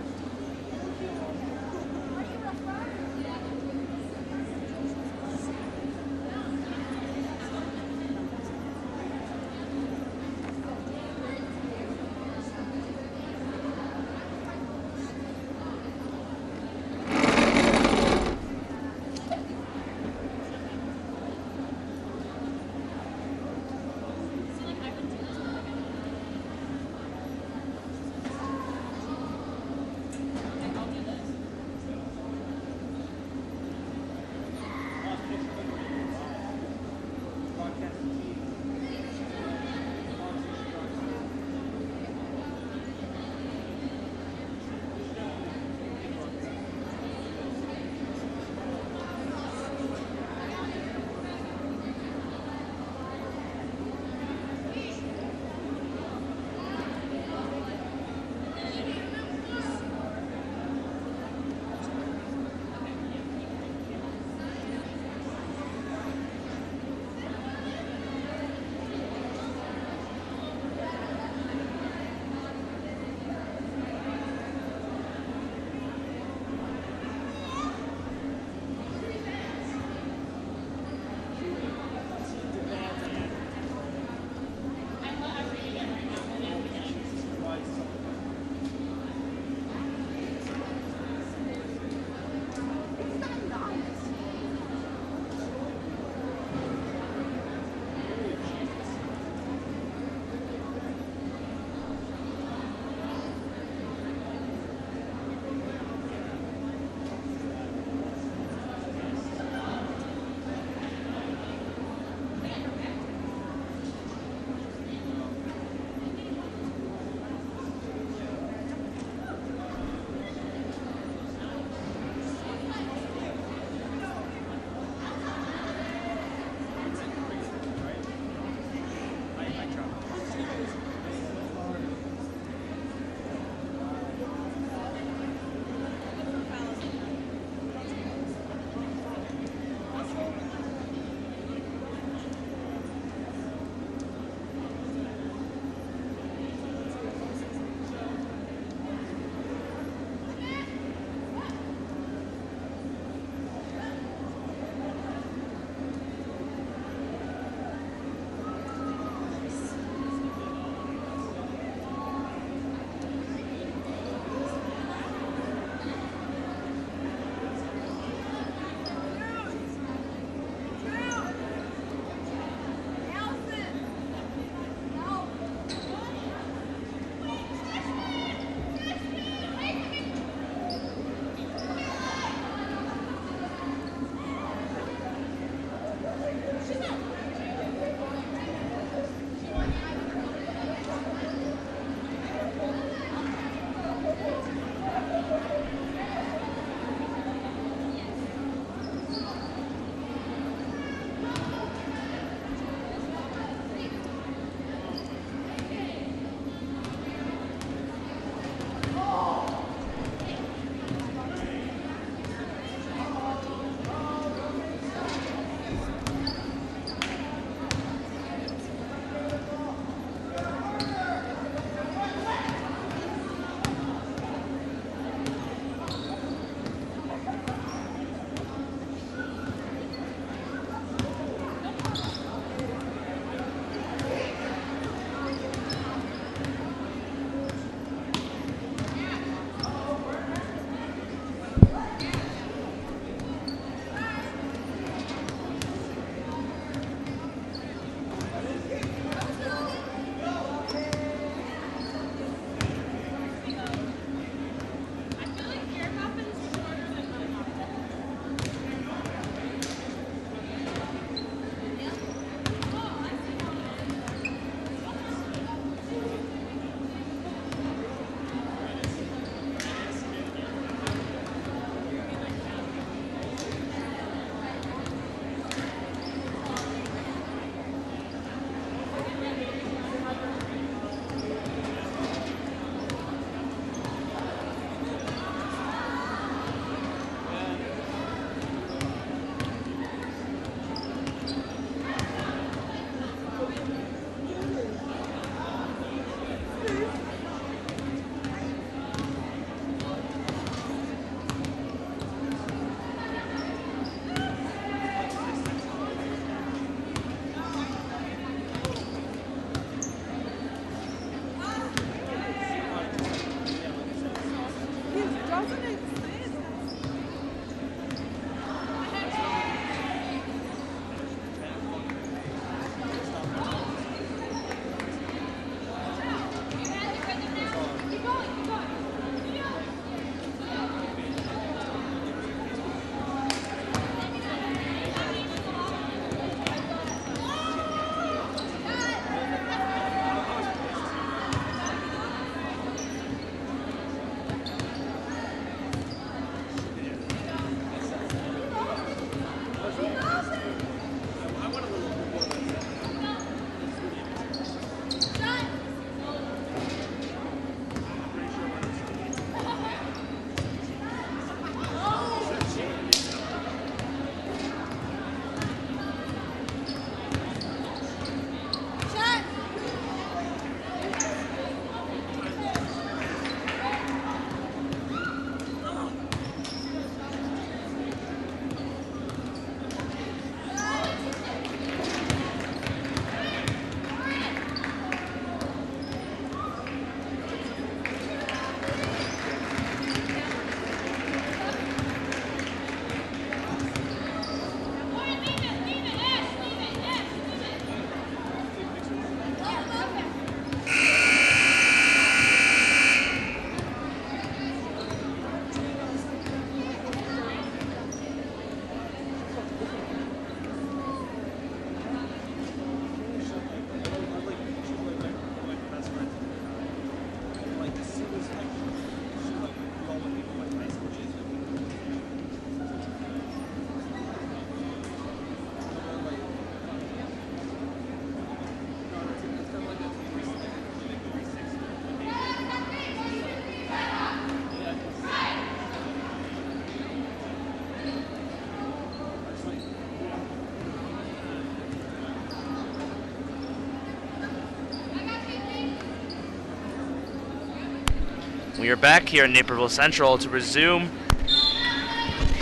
We are back here in Naperville Central to resume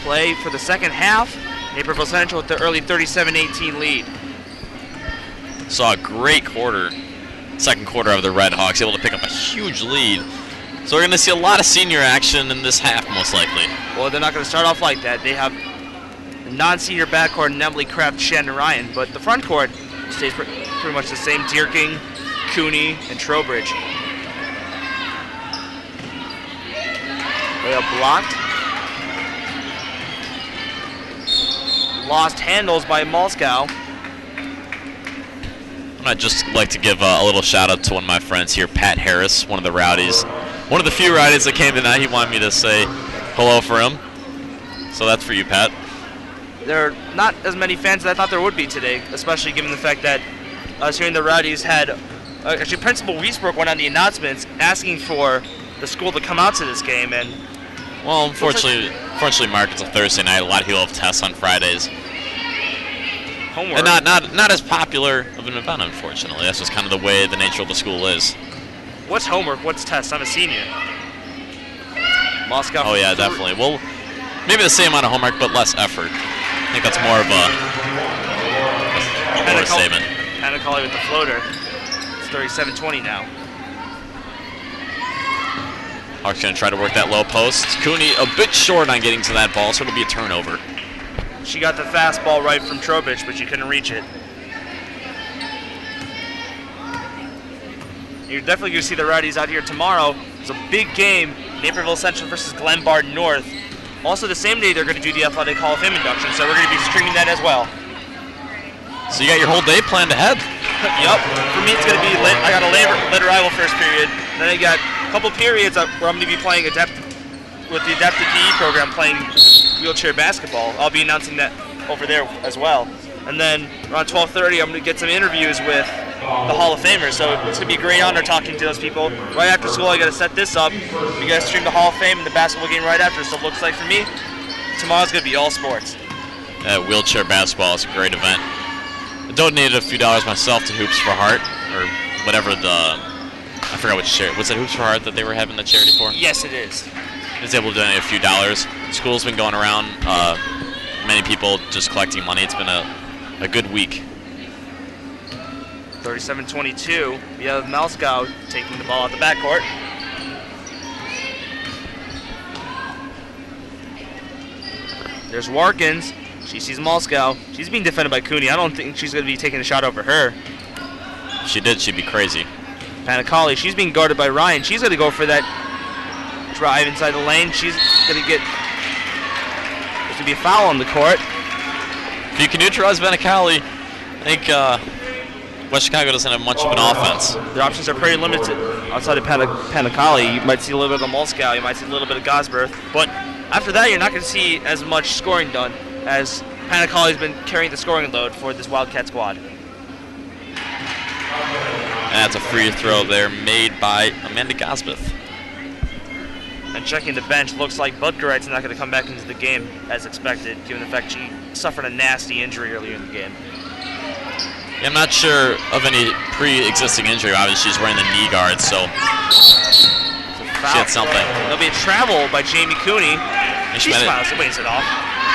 play for the second half. Naperville Central with the early 37-18 lead. Saw a great second quarter of the Redhawks, able to pick up a huge lead. So we're going to see a lot of senior action in this half, most likely. Well, they're not going to start off like that. They have the non-senior backcourt, Nemley, Kraft, Shannon, Ryan, but the front court stays pretty much the same. Dierking, Cooney, and Trowbridge. Layup blocked. Lost handles by Malskow. I'd just like to give a little shout out to one of my friends here, Pat Harris, one of the rowdies. One of the few rowdies that came tonight. He wanted me to say hello for him. So that's for you, Pat. There are not as many fans as I thought there would be today, especially given the fact that I was hearing the Rowdies had, actually Principal Wiesbrook went on the announcements asking for the school to come out to this game. And well, unfortunately, Mark, it's a Thursday night. A lot of people have tests on Fridays. Homework. And not as popular of an event, unfortunately. That's just kind of the way the nature of the school is. What's homework? What's tests? I'm a senior. Moscow. Oh yeah, definitely. Well, maybe the same amount of homework, but less effort. I think that's more of a statement. Panicali with the floater. It's 37-20 now. Hawks going to try to work that low post. Cooney a bit short on getting to that ball, so it'll be a turnover. She got the fastball right from Trowbridge, but she couldn't reach it. You're definitely going to see the Rowdies out here tomorrow. It's a big game, Naperville Central versus Glenbard North. Also, the same day they're going to do the Athletic Hall of Fame induction, so we're going to be streaming that as well. So you got your whole day planned ahead? Yup. For me, it's going to be lit. I got a late arrival first period. Then I got a couple periods where I'm going to be playing with the adaptive PE program, playing wheelchair basketball. I'll be announcing that over there as well. And then around 12:30, I'm going to get some interviews with the Hall of Famers. So it's going to be a great honor talking to those people. Right after school, I got to set this up. We got to stream the Hall of Fame and the basketball game right after. So it looks like for me, tomorrow's going to be all sports. Wheelchair basketball is a great event. I donated a few dollars myself to Hoops for Heart, or whatever I forgot which charity. Was it Hoops for Heart that they were having the charity for? Yes, it is. I was able to donate a few dollars. School's been going around, many people just collecting money. It's been a good week. 37-22. We have Malskow taking the ball at the backcourt. There's Warkins. She sees Malskow. She's being defended by Cooney. I don't think she's going to be taking a shot over her. If she did, she'd be crazy. Panicali, she's being guarded by Ryan. She's going to go for that drive inside the lane. She's going to get... There's going to be a foul on the court. If you can neutralize Panicali, I think West Chicago doesn't have much of an offense. Their options are pretty limited. Outside of Panicali, you might see a little bit of Malskow, you might see a little bit of Gosberth, but after that, you're not going to see as much scoring done, as Panicali's been carrying the scoring load for this Wildcat squad. And that's a free throw there made by Amanda Gosbeth. And checking the bench, looks like Butgerite's not going to come back into the game as expected, given the fact she suffered a nasty injury earlier in the game. Yeah, I'm not sure of any pre-existing injury. Obviously, she's wearing the knee guard, so she had something. There'll be a travel by Jamie Cooney. She smiles and waves it off.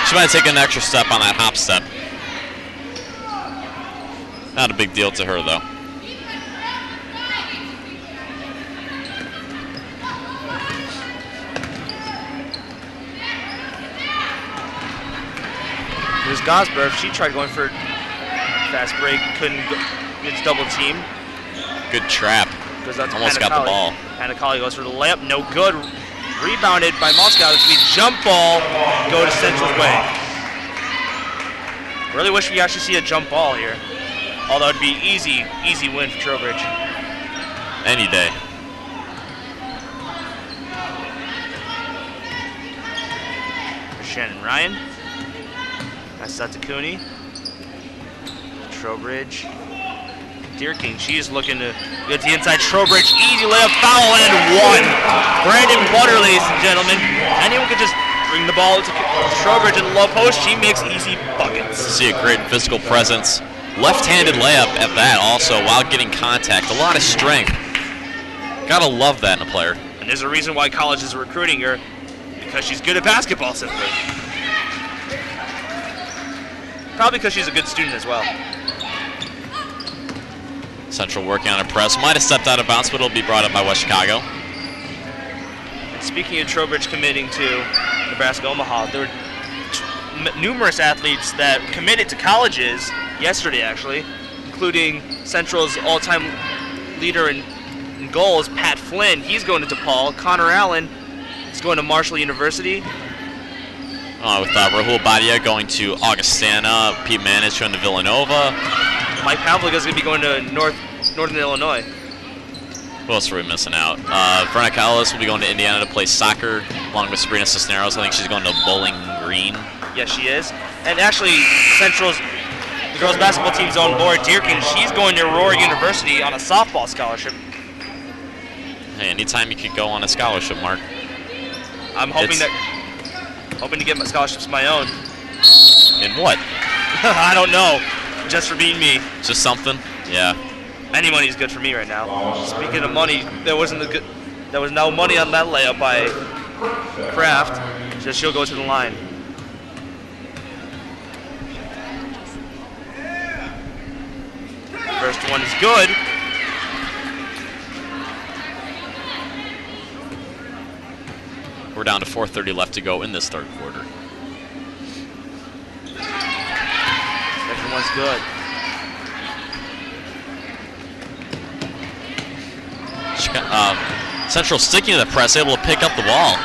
She might take an extra step on that hop step. Not a big deal to her, though. Here's Gosberth. She tried going for fast break, couldn't go. It's double team. Good trap. Almost got the ball. Panicali goes for the layup, no good. Rebounded by Malskow. It's going to be jump ball, go to Central's way. Really wish we actually see a jump ball here. Although it'd be easy win for Trowbridge. Any day. Shannon Ryan. That's that to Cooney. Trowbridge. Dierking, she's looking to get to the inside. Trowbridge, easy layup, foul, and one. Brandon Butter, ladies and gentlemen. Anyone could just bring the ball to Trowbridge in the low post. She makes easy buckets. See a great physical presence. Left-handed layup at that also while getting contact. A lot of strength. Gotta love that in a player. And there's a reason why colleges are recruiting her, because she's good at basketball, simply. Probably because she's a good student as well. Central working on a press. Might have stepped out of bounds, but it'll be brought up by West Chicago. And speaking of Trowbridge committing to Nebraska Omaha, there were numerous athletes that committed to colleges yesterday, actually, including Central's all-time leader in goals, Pat Flynn. He's going to DePaul. Connor Allen is going to Marshall University. With Rahul Bhatia going to Augustana, Pete Manich going to Villanova. Mike Pavlik is going to be going to Northern Illinois. Who else are we missing out? Veronica Ellis will be going to Indiana to play soccer, along with Sabrina Cisneros. I think she's going to Bowling Green. Yes, she is. And actually, Central's the girls' basketball team's own Laura Deerkin, she's going to Aurora University on a softball scholarship. Hey, anytime you could go on a scholarship, Mark. I'm hoping to get my scholarships of my own. In what? I don't know. Just for being me. Just something? Yeah. Any money's good for me right now. Speaking of money, there was no money on that layup by Kraft. So she'll go to the line. First one is good. We're down to 4:30 left to go in this third quarter. Second one's good. Central sticking to the press, able to pick up the ball.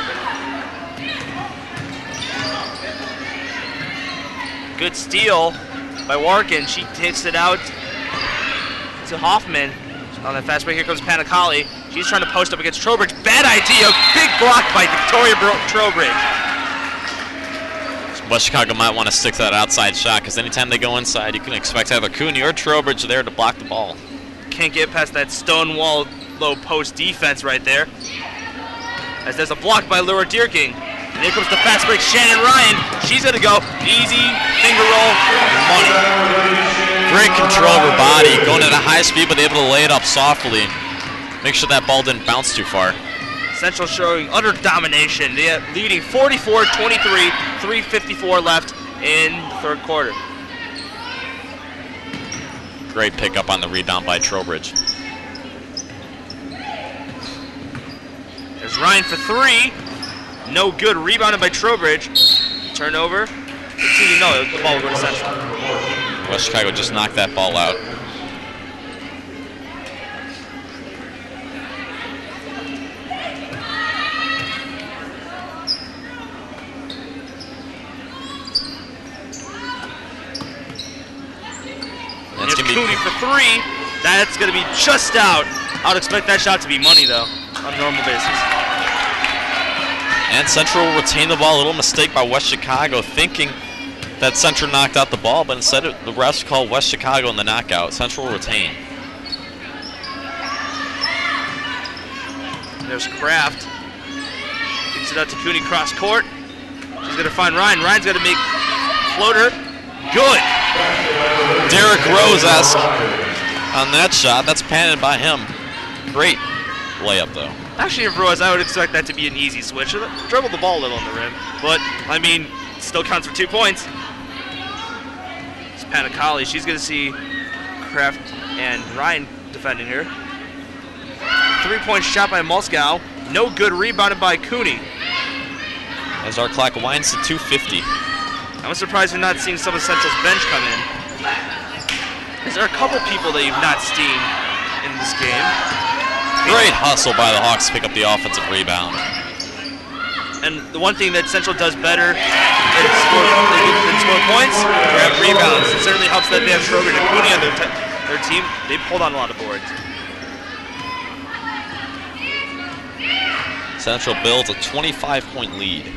Good steal by Warkin. She takes it out to Hoffman. On the fast break, here comes Panicali. She's trying to post up against Trowbridge. Bad idea. Big block by Victoria Trowbridge. West Chicago might want to stick to that outside shot, because anytime they go inside, you can expect either Cooney or Trowbridge there to block the ball. Can't get past that stonewall low post defense right there. As there's a block by Laura Deerking. And here comes the fast break, Shannon Ryan. She's going to go easy, finger roll, money. Great control of her body, going at a high speed, but able to lay it up softly. Make sure that ball didn't bounce too far. Central showing utter domination. They are leading 44-23, 3:54 left in the third quarter. Great pickup on the rebound by Trowbridge. There's Ryan for three. No good. Rebounded by Trowbridge. Turnover. No, the ball will go to Central. West Chicago just knocked that ball out. That's going to be Cooney for three. That's going to be just out. I would expect that shot to be money, though, on a normal basis. And Central will retain the ball. A little mistake by West Chicago, thinking that Central knocked out the ball, but instead the refs called West Chicago in the knockout. Central will retain. There's Kraft. Kicks it out to Cooney cross court. She's going to find Ryan. Ryan's going to make floater. Good. Derek Rose-esque on that shot. That's patented by him. Great layup, though. Actually, if Rose, I would expect that to be an easy switch. Dribble the ball a little on the rim, but, I mean, it still counts for 2 points. It's Panicali. She's going to see Kraft and Ryan defending her. 3-point shot by Moskow. No good. Rebounded by Cooney. As our clock winds to 2:50. I'm surprised you're not seeing some of Central's bench come in. Is there a couple people that you've not seen in this game? Great hustle by the Hawks to pick up the offensive rebound. And the one thing that Central does better than score points, grab rebounds. It certainly helps that they have Trowbridge and Cooney on their team. They pulled on a lot of boards. Central builds a 25-point lead.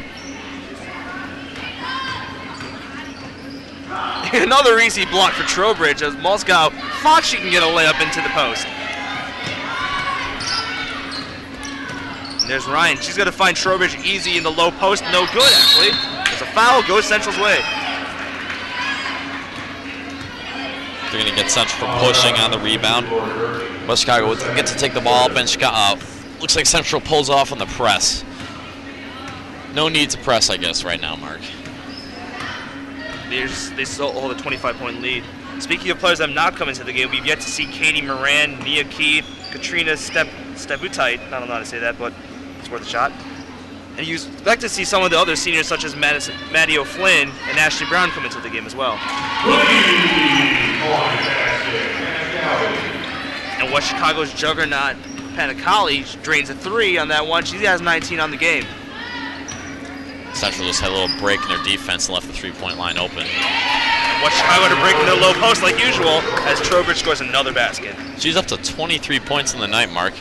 Another easy block for Trowbridge as Moskow thought she can get a layup into the post. And there's Ryan. She's going to find Trowbridge easy in the low post. No good, actually. There's a foul. Goes Central's way. They're going to get Central for pushing on the rebound. West Chicago gets to take the ball up, and Looks like Central pulls off on the press. No need to press, I guess, right now, Mark. They still hold a 25-point lead. Speaking of players that have not come into the game, we've yet to see Katie Moran, Nia Keith, Katrina Stebutite. I don't know how to say that, but it's worth a shot. And you expect to see some of the other seniors, such as Maddie O'Flynn and Ashley Brown, come into the game as well. And West Chicago's juggernaut, Panacali, drains a 3 on that one. She has 19 on the game. Central just had a little break in their defense and left the three-point line open. And West Chicago to break into the low post like usual as Trowbridge scores another basket. She's up to 23 points in the night, Mark.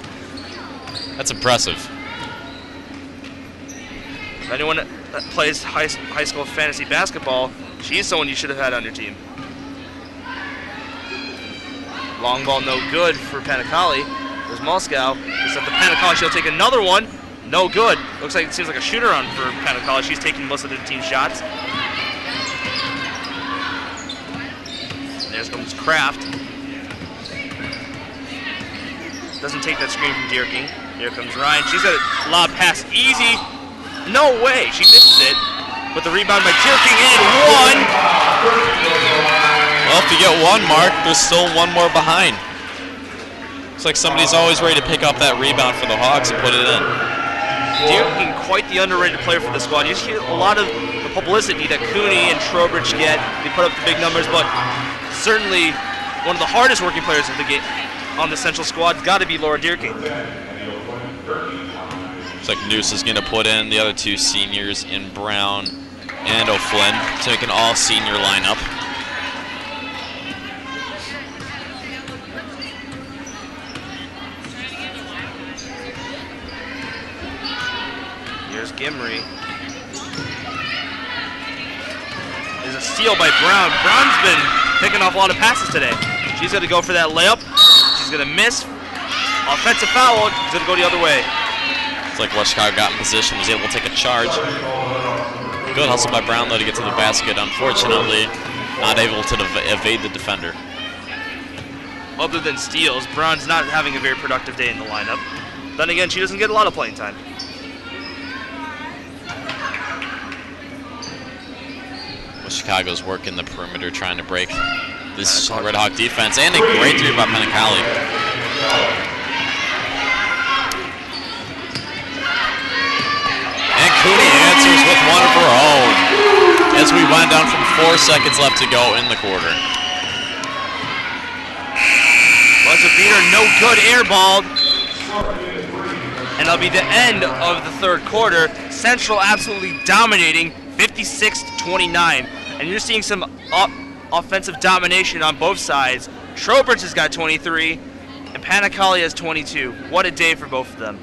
That's impressive. If anyone that plays high school fantasy basketball, she's someone you should have had on your team. Long ball no good for Panacali. There's Moscow. Just at the Panacali, she'll take another one. No good. Looks like it seems like a shooter on for Panacali. She's taking most of the team's shots. There comes Kraft. Doesn't take that screen from Dierking. Here comes Ryan. She's got a lob pass. Easy. No way. She misses it. But the rebound by Dierking and one. Well, if you get one, Mark, there's still one more behind. Looks like somebody's always ready to pick up that rebound for the Hawks and put it in. Dierking, quite the underrated player for the squad. You see a lot of the publicity that Cooney and Trowbridge get. They put up the big numbers, but certainly one of the hardest working players of the game on the Central squad has got to be Laura Dierking. Looks like Noose is going to put in the other two seniors in Brown and O'Flynn to make an all-senior lineup. Here's Gimri. There's a steal by Brown. Brown's been picking off a lot of passes today. She's going to go for that layup. She's going to miss. Offensive foul. She's going to go the other way. It's like West Chicago got in position, was able to take a charge. Good hustle by Brown, though, to get to the basket. Unfortunately, not able to evade the defender. Other than steals, Brown's not having a very productive day in the lineup. Then again, she doesn't get a lot of playing time. West Chicago's working the perimeter, trying to break this Red Hawk defense, and a great three by Panacali. And Cooney answers with one of her own as we wind down from 4 seconds left to go in the quarter. Buzzer beater, no good, airballed. And that'll be the end of the third quarter. Central absolutely dominating, 56-29. And you're seeing some offensive domination on both sides. Trowbridge has got 23, and Panacali has 22. What a day for both of them.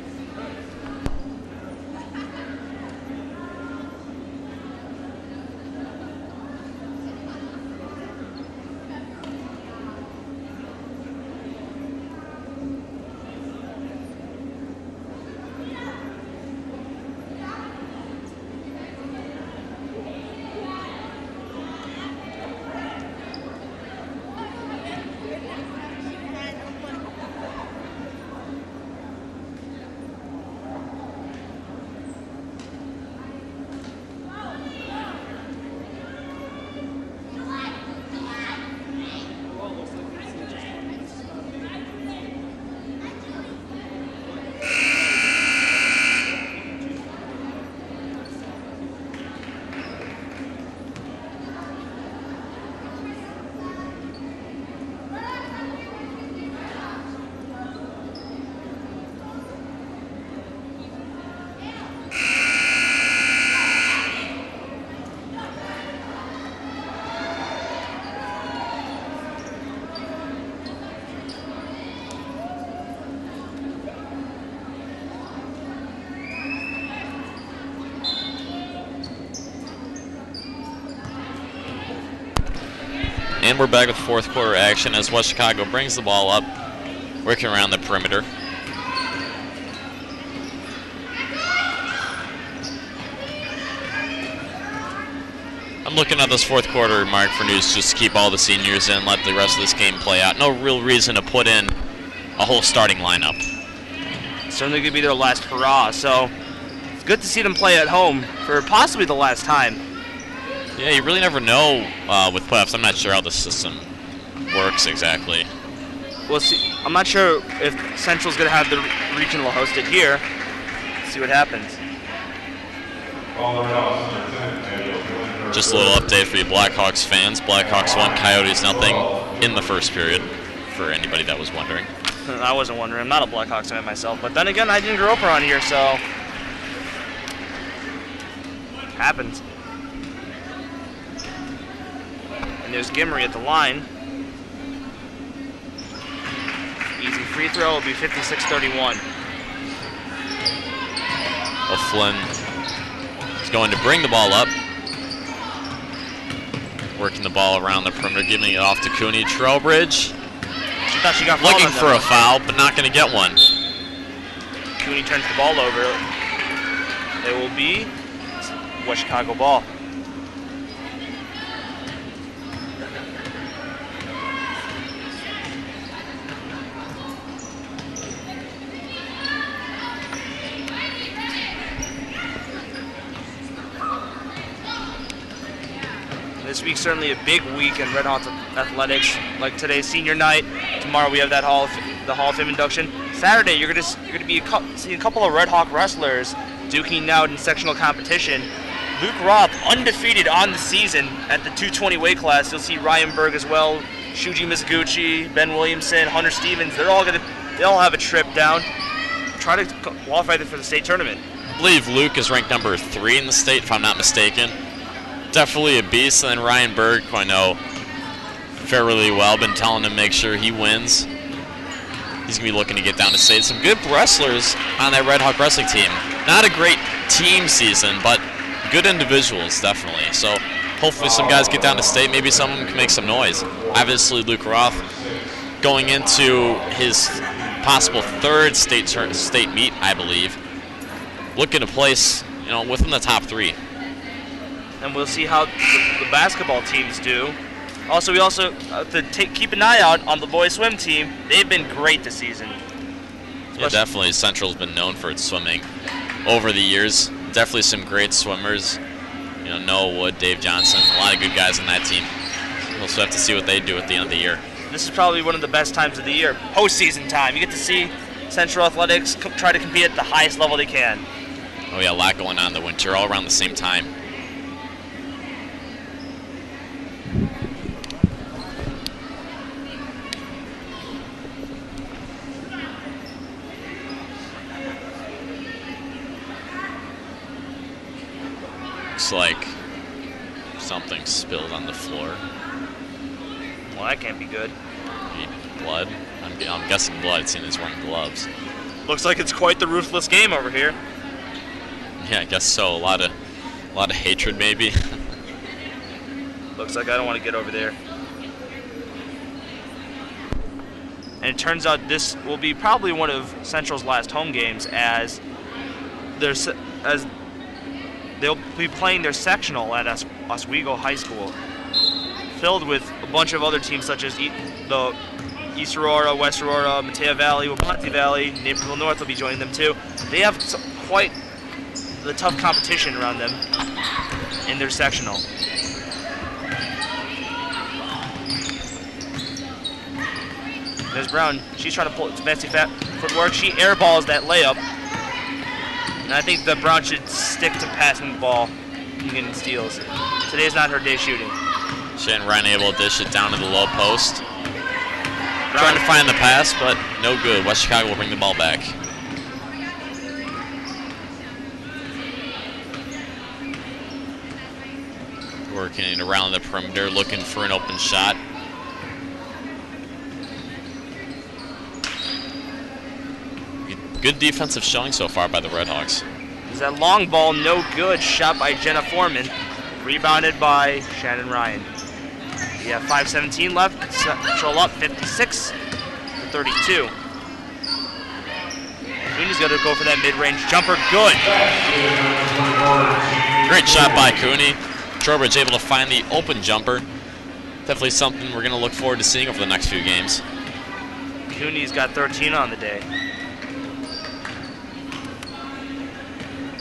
And we're back with fourth quarter action as West Chicago brings the ball up, working around the perimeter. I'm looking at this fourth quarter mark for News just to keep all the seniors in, let the rest of this game play out. No real reason to put in a whole starting lineup. certainly going to be their last hurrah. So it's good to see them play at home for possibly the last time. Yeah, you really never know with playoffs. I'm not sure how the system works exactly. We'll see. I'm not sure if Central's going to have the regional hosted here. Let's see what happens. Just a little update for you Blackhawks fans. Blackhawks won, Coyotes nothing in the first period, for anybody that was wondering. I wasn't wondering. I'm not a Blackhawks fan myself. But then again, I didn't grow up around here, so happens. And there's Gimmery at the line. Easy free throw will be 56-31. Flynn is going to bring the ball up. Working the ball around the perimeter, giving it off to Cooney. Trowbridge She thought she got fouled looking on for that a foul, but not going to get one. Cooney turns the ball over. It will be West Chicago ball. This week's certainly a big week in Redhawks athletics. Like today's senior night. Tomorrow we have that the Hall of Fame induction. Saturday you're gonna be seeing a couple of Redhawk wrestlers duking out in sectional competition. Luke Roth undefeated on the season at the 220 weight class. You'll see Ryan Berg as well, Shuji Mizuguchi, Ben Williamson, Hunter Stevens. They all have a trip down. Try to qualify for the state tournament. I believe Luke is ranked number 3 in the state, if I'm not mistaken. Definitely a beast. And then Ryan Berg, who I know fairly well, been telling him to make sure he wins. He's going to be looking to get down to state. Some good wrestlers on that Red Hawk wrestling team. Not a great team season, but good individuals, definitely. So hopefully some guys get down to state. Maybe some of them can make some noise. Obviously, Luke Roth going into his possible 3rd state meet, I believe. Looking to place, within the top 3. And we'll see how the basketball teams do. Also, we also keep an eye out on the boys swim team. They've been great this season. Yeah, definitely. Central's been known for its swimming over the years. Definitely some great swimmers. Noah Wood, Dave Johnson, a lot of good guys on that team. We'll also have to see what they do at the end of the year. This is probably one of the best times of the year, postseason time. You get to see Central Athletics try to compete at the highest level they can. Oh yeah, a lot going on in the winter, all around the same time. Looks like something spilled on the floor. Well, that can't be good. Maybe blood. I'm guessing blood, seeing he's wearing gloves. Looks like it's quite the ruthless game over here. Yeah, I guess so. A lot of hatred, maybe. Looks like I don't want to get over there. And it turns out this will be probably one of Central's last home games, as they'll be playing their sectional at Oswego High School, filled with a bunch of other teams such as the East Aurora, West Aurora, Mateo Valley, Wapanti Valley, Naperville North will be joining them too. They have quite the tough competition around them in their sectional. There's Brown. She's trying to pull fancy footwork. She airballs that layup. And I think that Brown should stick to passing the ball and getting steals. Today's not her day shooting. Shannon Ryan able to dish it down to the low post. Trying to find the pass, but no good. West Chicago will bring the ball back. Working around the perimeter, looking for an open shot. Good defensive showing so far by the Redhawks. Is that long ball no good? Shot by Jenna Foreman. Rebounded by Shannon Ryan. We have 5:17 left. Central up 56-32. Cooney's got to go for that mid-range jumper. Good. Great shot by Cooney. Trowbridge able to find the open jumper. Definitely something we're going to look forward to seeing over the next few games. Cooney's got 13 on the day.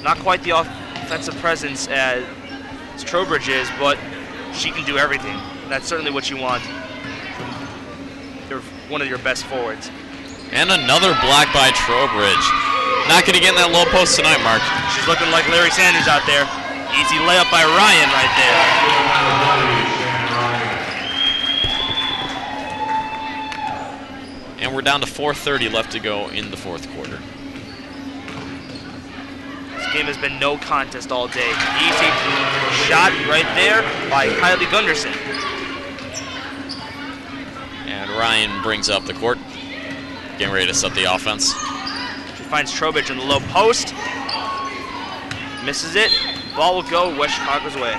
Not quite the offensive presence as Trowbridge is, but she can do everything. That's certainly what you want from one of your best forwards. And another block by Trowbridge. Not going to get in that low post tonight, Mark. She's looking like Larry Sanders out there. Easy layup by Ryan right there. And we're down to 4:30 left to go in the fourth quarter. This game has been no contest all day. Easy shot right there by Kylie Gunderson. And Ryan brings up the court, getting ready to set the offense. She finds Trowbridge in the low post. Misses it. Ball will go West Chicago's way.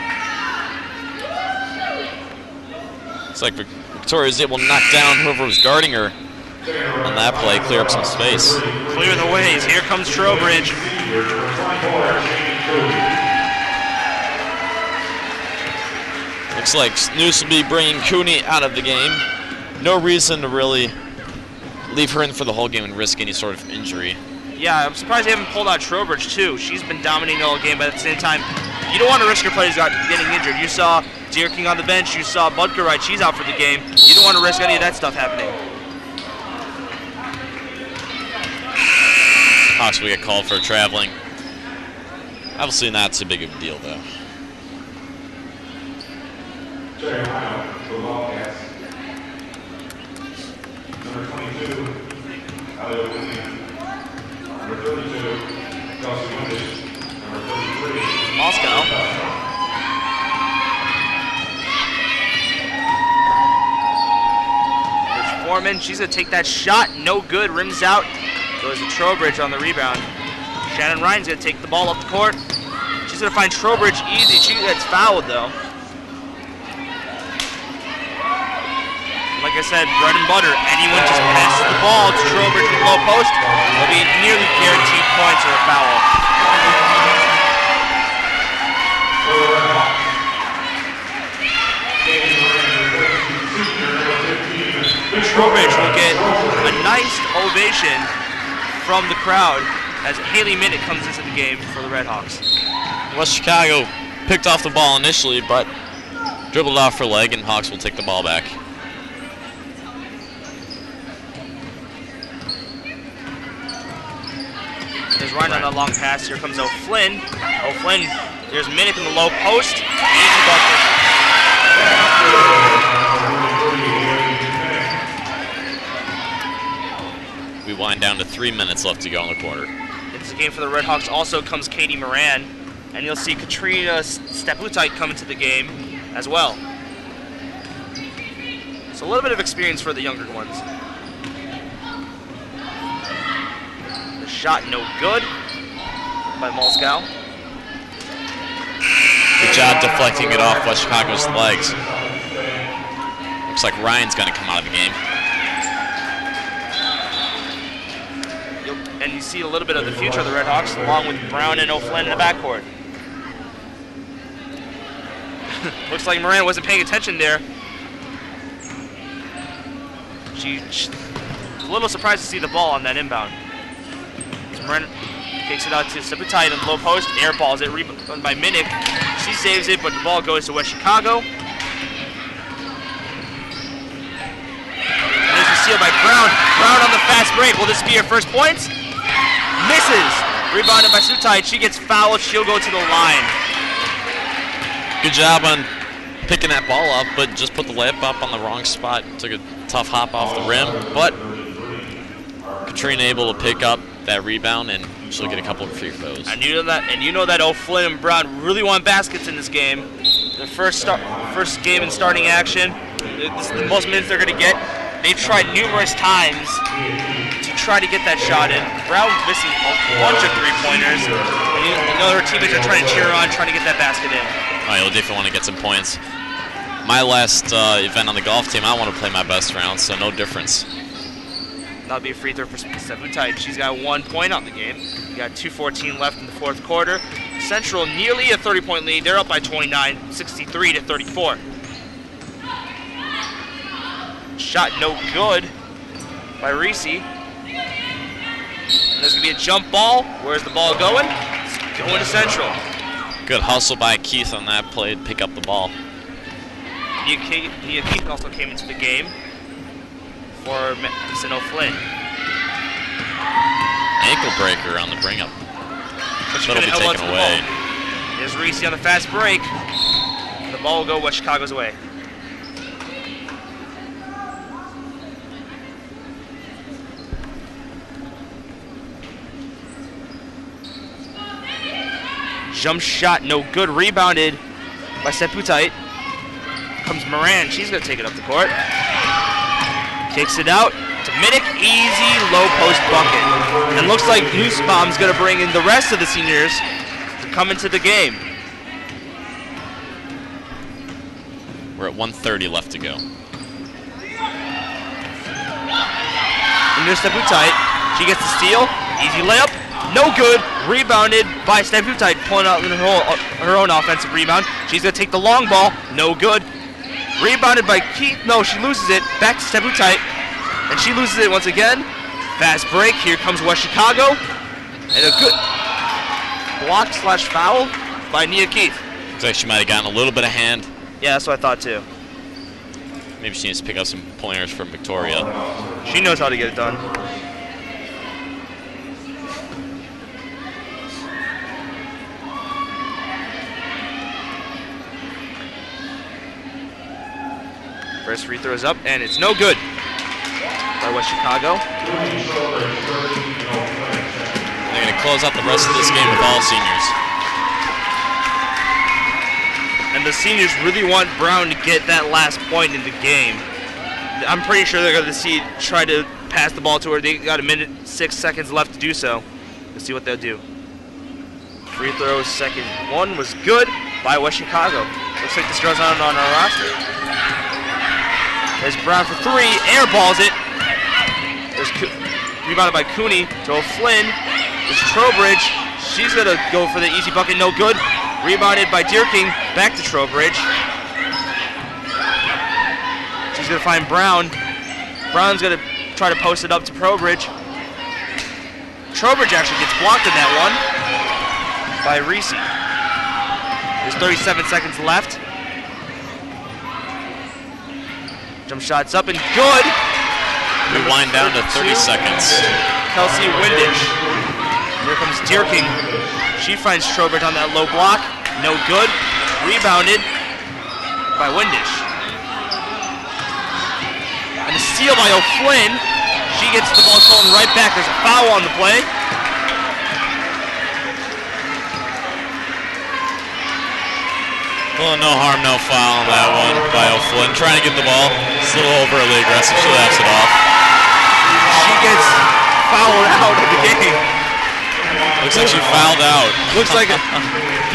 Looks like Victoria is able to knock down whoever was guarding her on that play, clear up some space. Clear the ways. Here comes Trowbridge. Looks like Snooze will be bringing Cooney out of the game. No reason to really leave her in for the whole game and risk any sort of injury. Yeah, I'm surprised they haven't pulled out Trowbridge too. She's been dominating all game, but at the same time, you don't want to risk your players getting injured. You saw Deer King on the bench. You saw Budker right. She's out for the game. You don't want to risk any of that stuff happening. Hawks will get called for traveling. Obviously not too big of a deal though. Number 22, Elliot Williams. Number 32, Kelsey Windage. Number 33, Moscow. There's Foreman. She's going to take that shot. No good. Rims out. Goes to Trowbridge on the rebound. Shannon Ryan's going to take the ball up the court. She's going to find Trowbridge easy. She gets fouled, though. Like I said, bread and butter. Anyone just passes the ball to Trowbridge in the low post, will be nearly guaranteed points or a foul. Trowbridge will get a nice ovation from the crowd as Haley Minnick comes into the game for the Redhawks. West Chicago picked off the ball initially, but dribbled off her leg, and Hawks will take the ball back. There's Ryan on a long pass. Here comes O'Flynn. O'Flynn, there's Minnick in the low post. Easy bucket. We wind down to 3 minutes left to go in the quarter. Into the game for the Redhawks also comes Katie Moran, and you'll see Katrina Staputai come into the game as well. So a little bit of experience for the younger ones. The shot no good by Moscow. Good job deflecting it off West Chicago's legs. Looks like Ryan's going to come out of the game. And you see a little bit of the future of the Redhawks, along with Brown and O'Flynn in the backcourt. Looks like Moran wasn't paying attention there. She's a little surprised to see the ball on that inbound. So Moran kicks it out to Sabutai in the low post, air balls it, rebounded by Minnick. She saves it, but the ball goes to West Chicago. And there's a steal by Brown. Brown on the fast break. Will this be her first points? Misses. Rebounded by Sutai. She gets fouled. She'll go to the line. Good job on picking that ball up, but just put the layup up on the wrong spot. Took a tough hop off the rim, but Katrina able to pick up that rebound, and she'll get a couple of free throws. And you know that O'Flynn and Brown really want baskets in this game. Their first game in starting action. This is the most minutes they're going to get. They've tried numerous times to try to get that shot in. Brown's missing a bunch of three-pointers. And you know her teammates are trying to cheer her on, trying to get that basket in. Oh, you'll definitely want to get some points. My last event on the golf team, I want to play my best round, so no difference. That'll be a free throw for Sabutai. She's got 1 point on the game. You got 2:14 left in the fourth quarter. Central nearly a 30-point lead. They're up by 29, 63-34. Shot no good by Reese. And there's going to be a jump ball. Where's the ball going? It's Going to Central. Good hustle by Keith on that play to pick up the ball. Nia Keith also came into the game for Madison O'Flynn. Ankle breaker on the bring up. But That'll be taken away. There's Reese on the fast break. The ball will go West Chicago's way. Jump shot, no good. Rebounded by Seputite. Comes Moran. She's going to take it up the court. Kicks it out to Minnick. Easy low post bucket. And looks like Nussbaum's going to bring in the rest of the seniors to come into the game. We're at 1:30 left to go. Into Seputite. She gets the steal. Easy layup. No good. Rebounded by Seputite, pulling out her own offensive rebound. She's going to take the long ball. No good. Rebounded by Keith. No, she loses it. Back to Seputite. And she loses it once again. Fast break. Here comes West Chicago. And a good block/foul by Nia Keith. Looks like she might have gotten a little bit of hand. Yeah, that's what I thought too. Maybe she needs to pick up some pointers from Victoria. She knows how to get it done. First free throw is up, and it's no good by West Chicago. They're going to close out the rest of this game with all seniors. And the seniors really want Brown to get that last point in the game. I'm pretty sure they're going to try to pass the ball to her. They got a minute, 6 seconds left to do so. Let's see what they'll do. Free throw, second one was good by West Chicago. Looks like this girl's on our roster. There's Brown for three, airballs it. There's rebounded by Cooney to O'Flynn. There's Trowbridge. She's gonna go for the easy bucket, no good. Rebounded by Deerking, back to Trowbridge. She's gonna find Brown. Brown's gonna try to post it up to Trowbridge. Trowbridge actually gets blocked in that one by Reese. There's 37 seconds left. Jump shots up and good. We wind down to 30 seconds. Kelsey Windish. Here comes Deerking. She finds Trowbridge on that low block. No good. Rebounded by Windish. And a steal by O'Flynn. She gets the ball stolen right back. There's a foul on the play. Well, no harm, no foul on that one by O'Flynn. Trying to get the ball. It's a little overly aggressive. She laughs it off. She gets fouled out of the game. Looks like she fouled out. Looks like a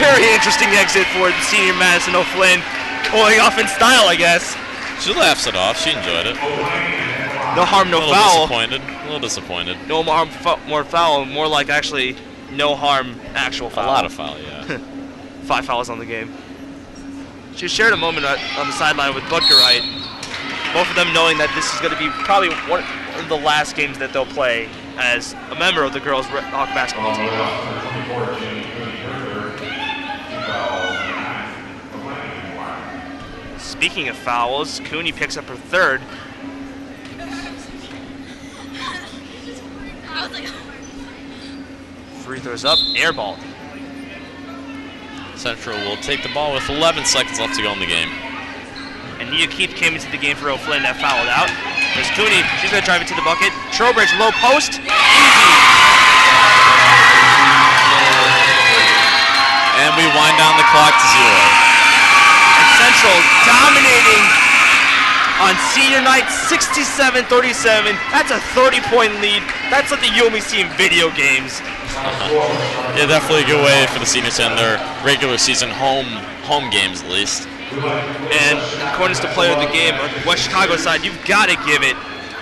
very interesting exit for the senior Madison O'Flynn. Going off in style, I guess. She laughs it off. She enjoyed it. No harm, no A little foul. disappointed. A little disappointed. No harm, more foul. More like actually no harm, actual foul. A lot of foul, yeah. 5 fouls on the game. She shared a moment on the sideline with Butker-Wright. Both of them knowing that this is going to be probably one of the last games that they'll play as a member of the girls' Redhawk basketball team. Speaking of fouls, Cooney picks up her third. Free throws up, airballed. Central will take the ball with 11 seconds left to go in the game. And Nia Keith came into the game for O'Flynn, that fouled out. There's Cooney, she's gonna drive it to the bucket. Trowbridge, low post, easy. And we wind down the clock to 0. And Central dominating on senior night, 67-37. That's a 30-point lead. That's something you only see in video games. Yeah, definitely a good way for the seniors to end their regular season home games at least. And in accordance to player of the game, on the West Chicago side, you've got to give it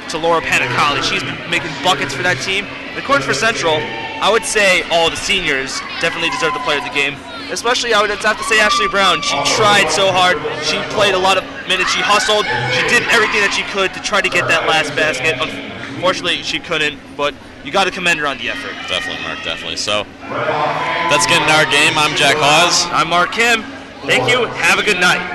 to Laura Panicali. She's been making buckets for that team. In accordance for Central, I would say all the seniors definitely deserve the player of the game. Especially, I would have to say Ashley Brown. She tried so hard. She played a lot of minutes. She hustled. She did everything that she could to try to get that last basket. Unfortunately, she couldn't, but you got to commend her on the effort. Definitely, Mark, definitely. So that's getting our game. I'm Jack Hawes. I'm Mark Kim. Thank you. Have a good night.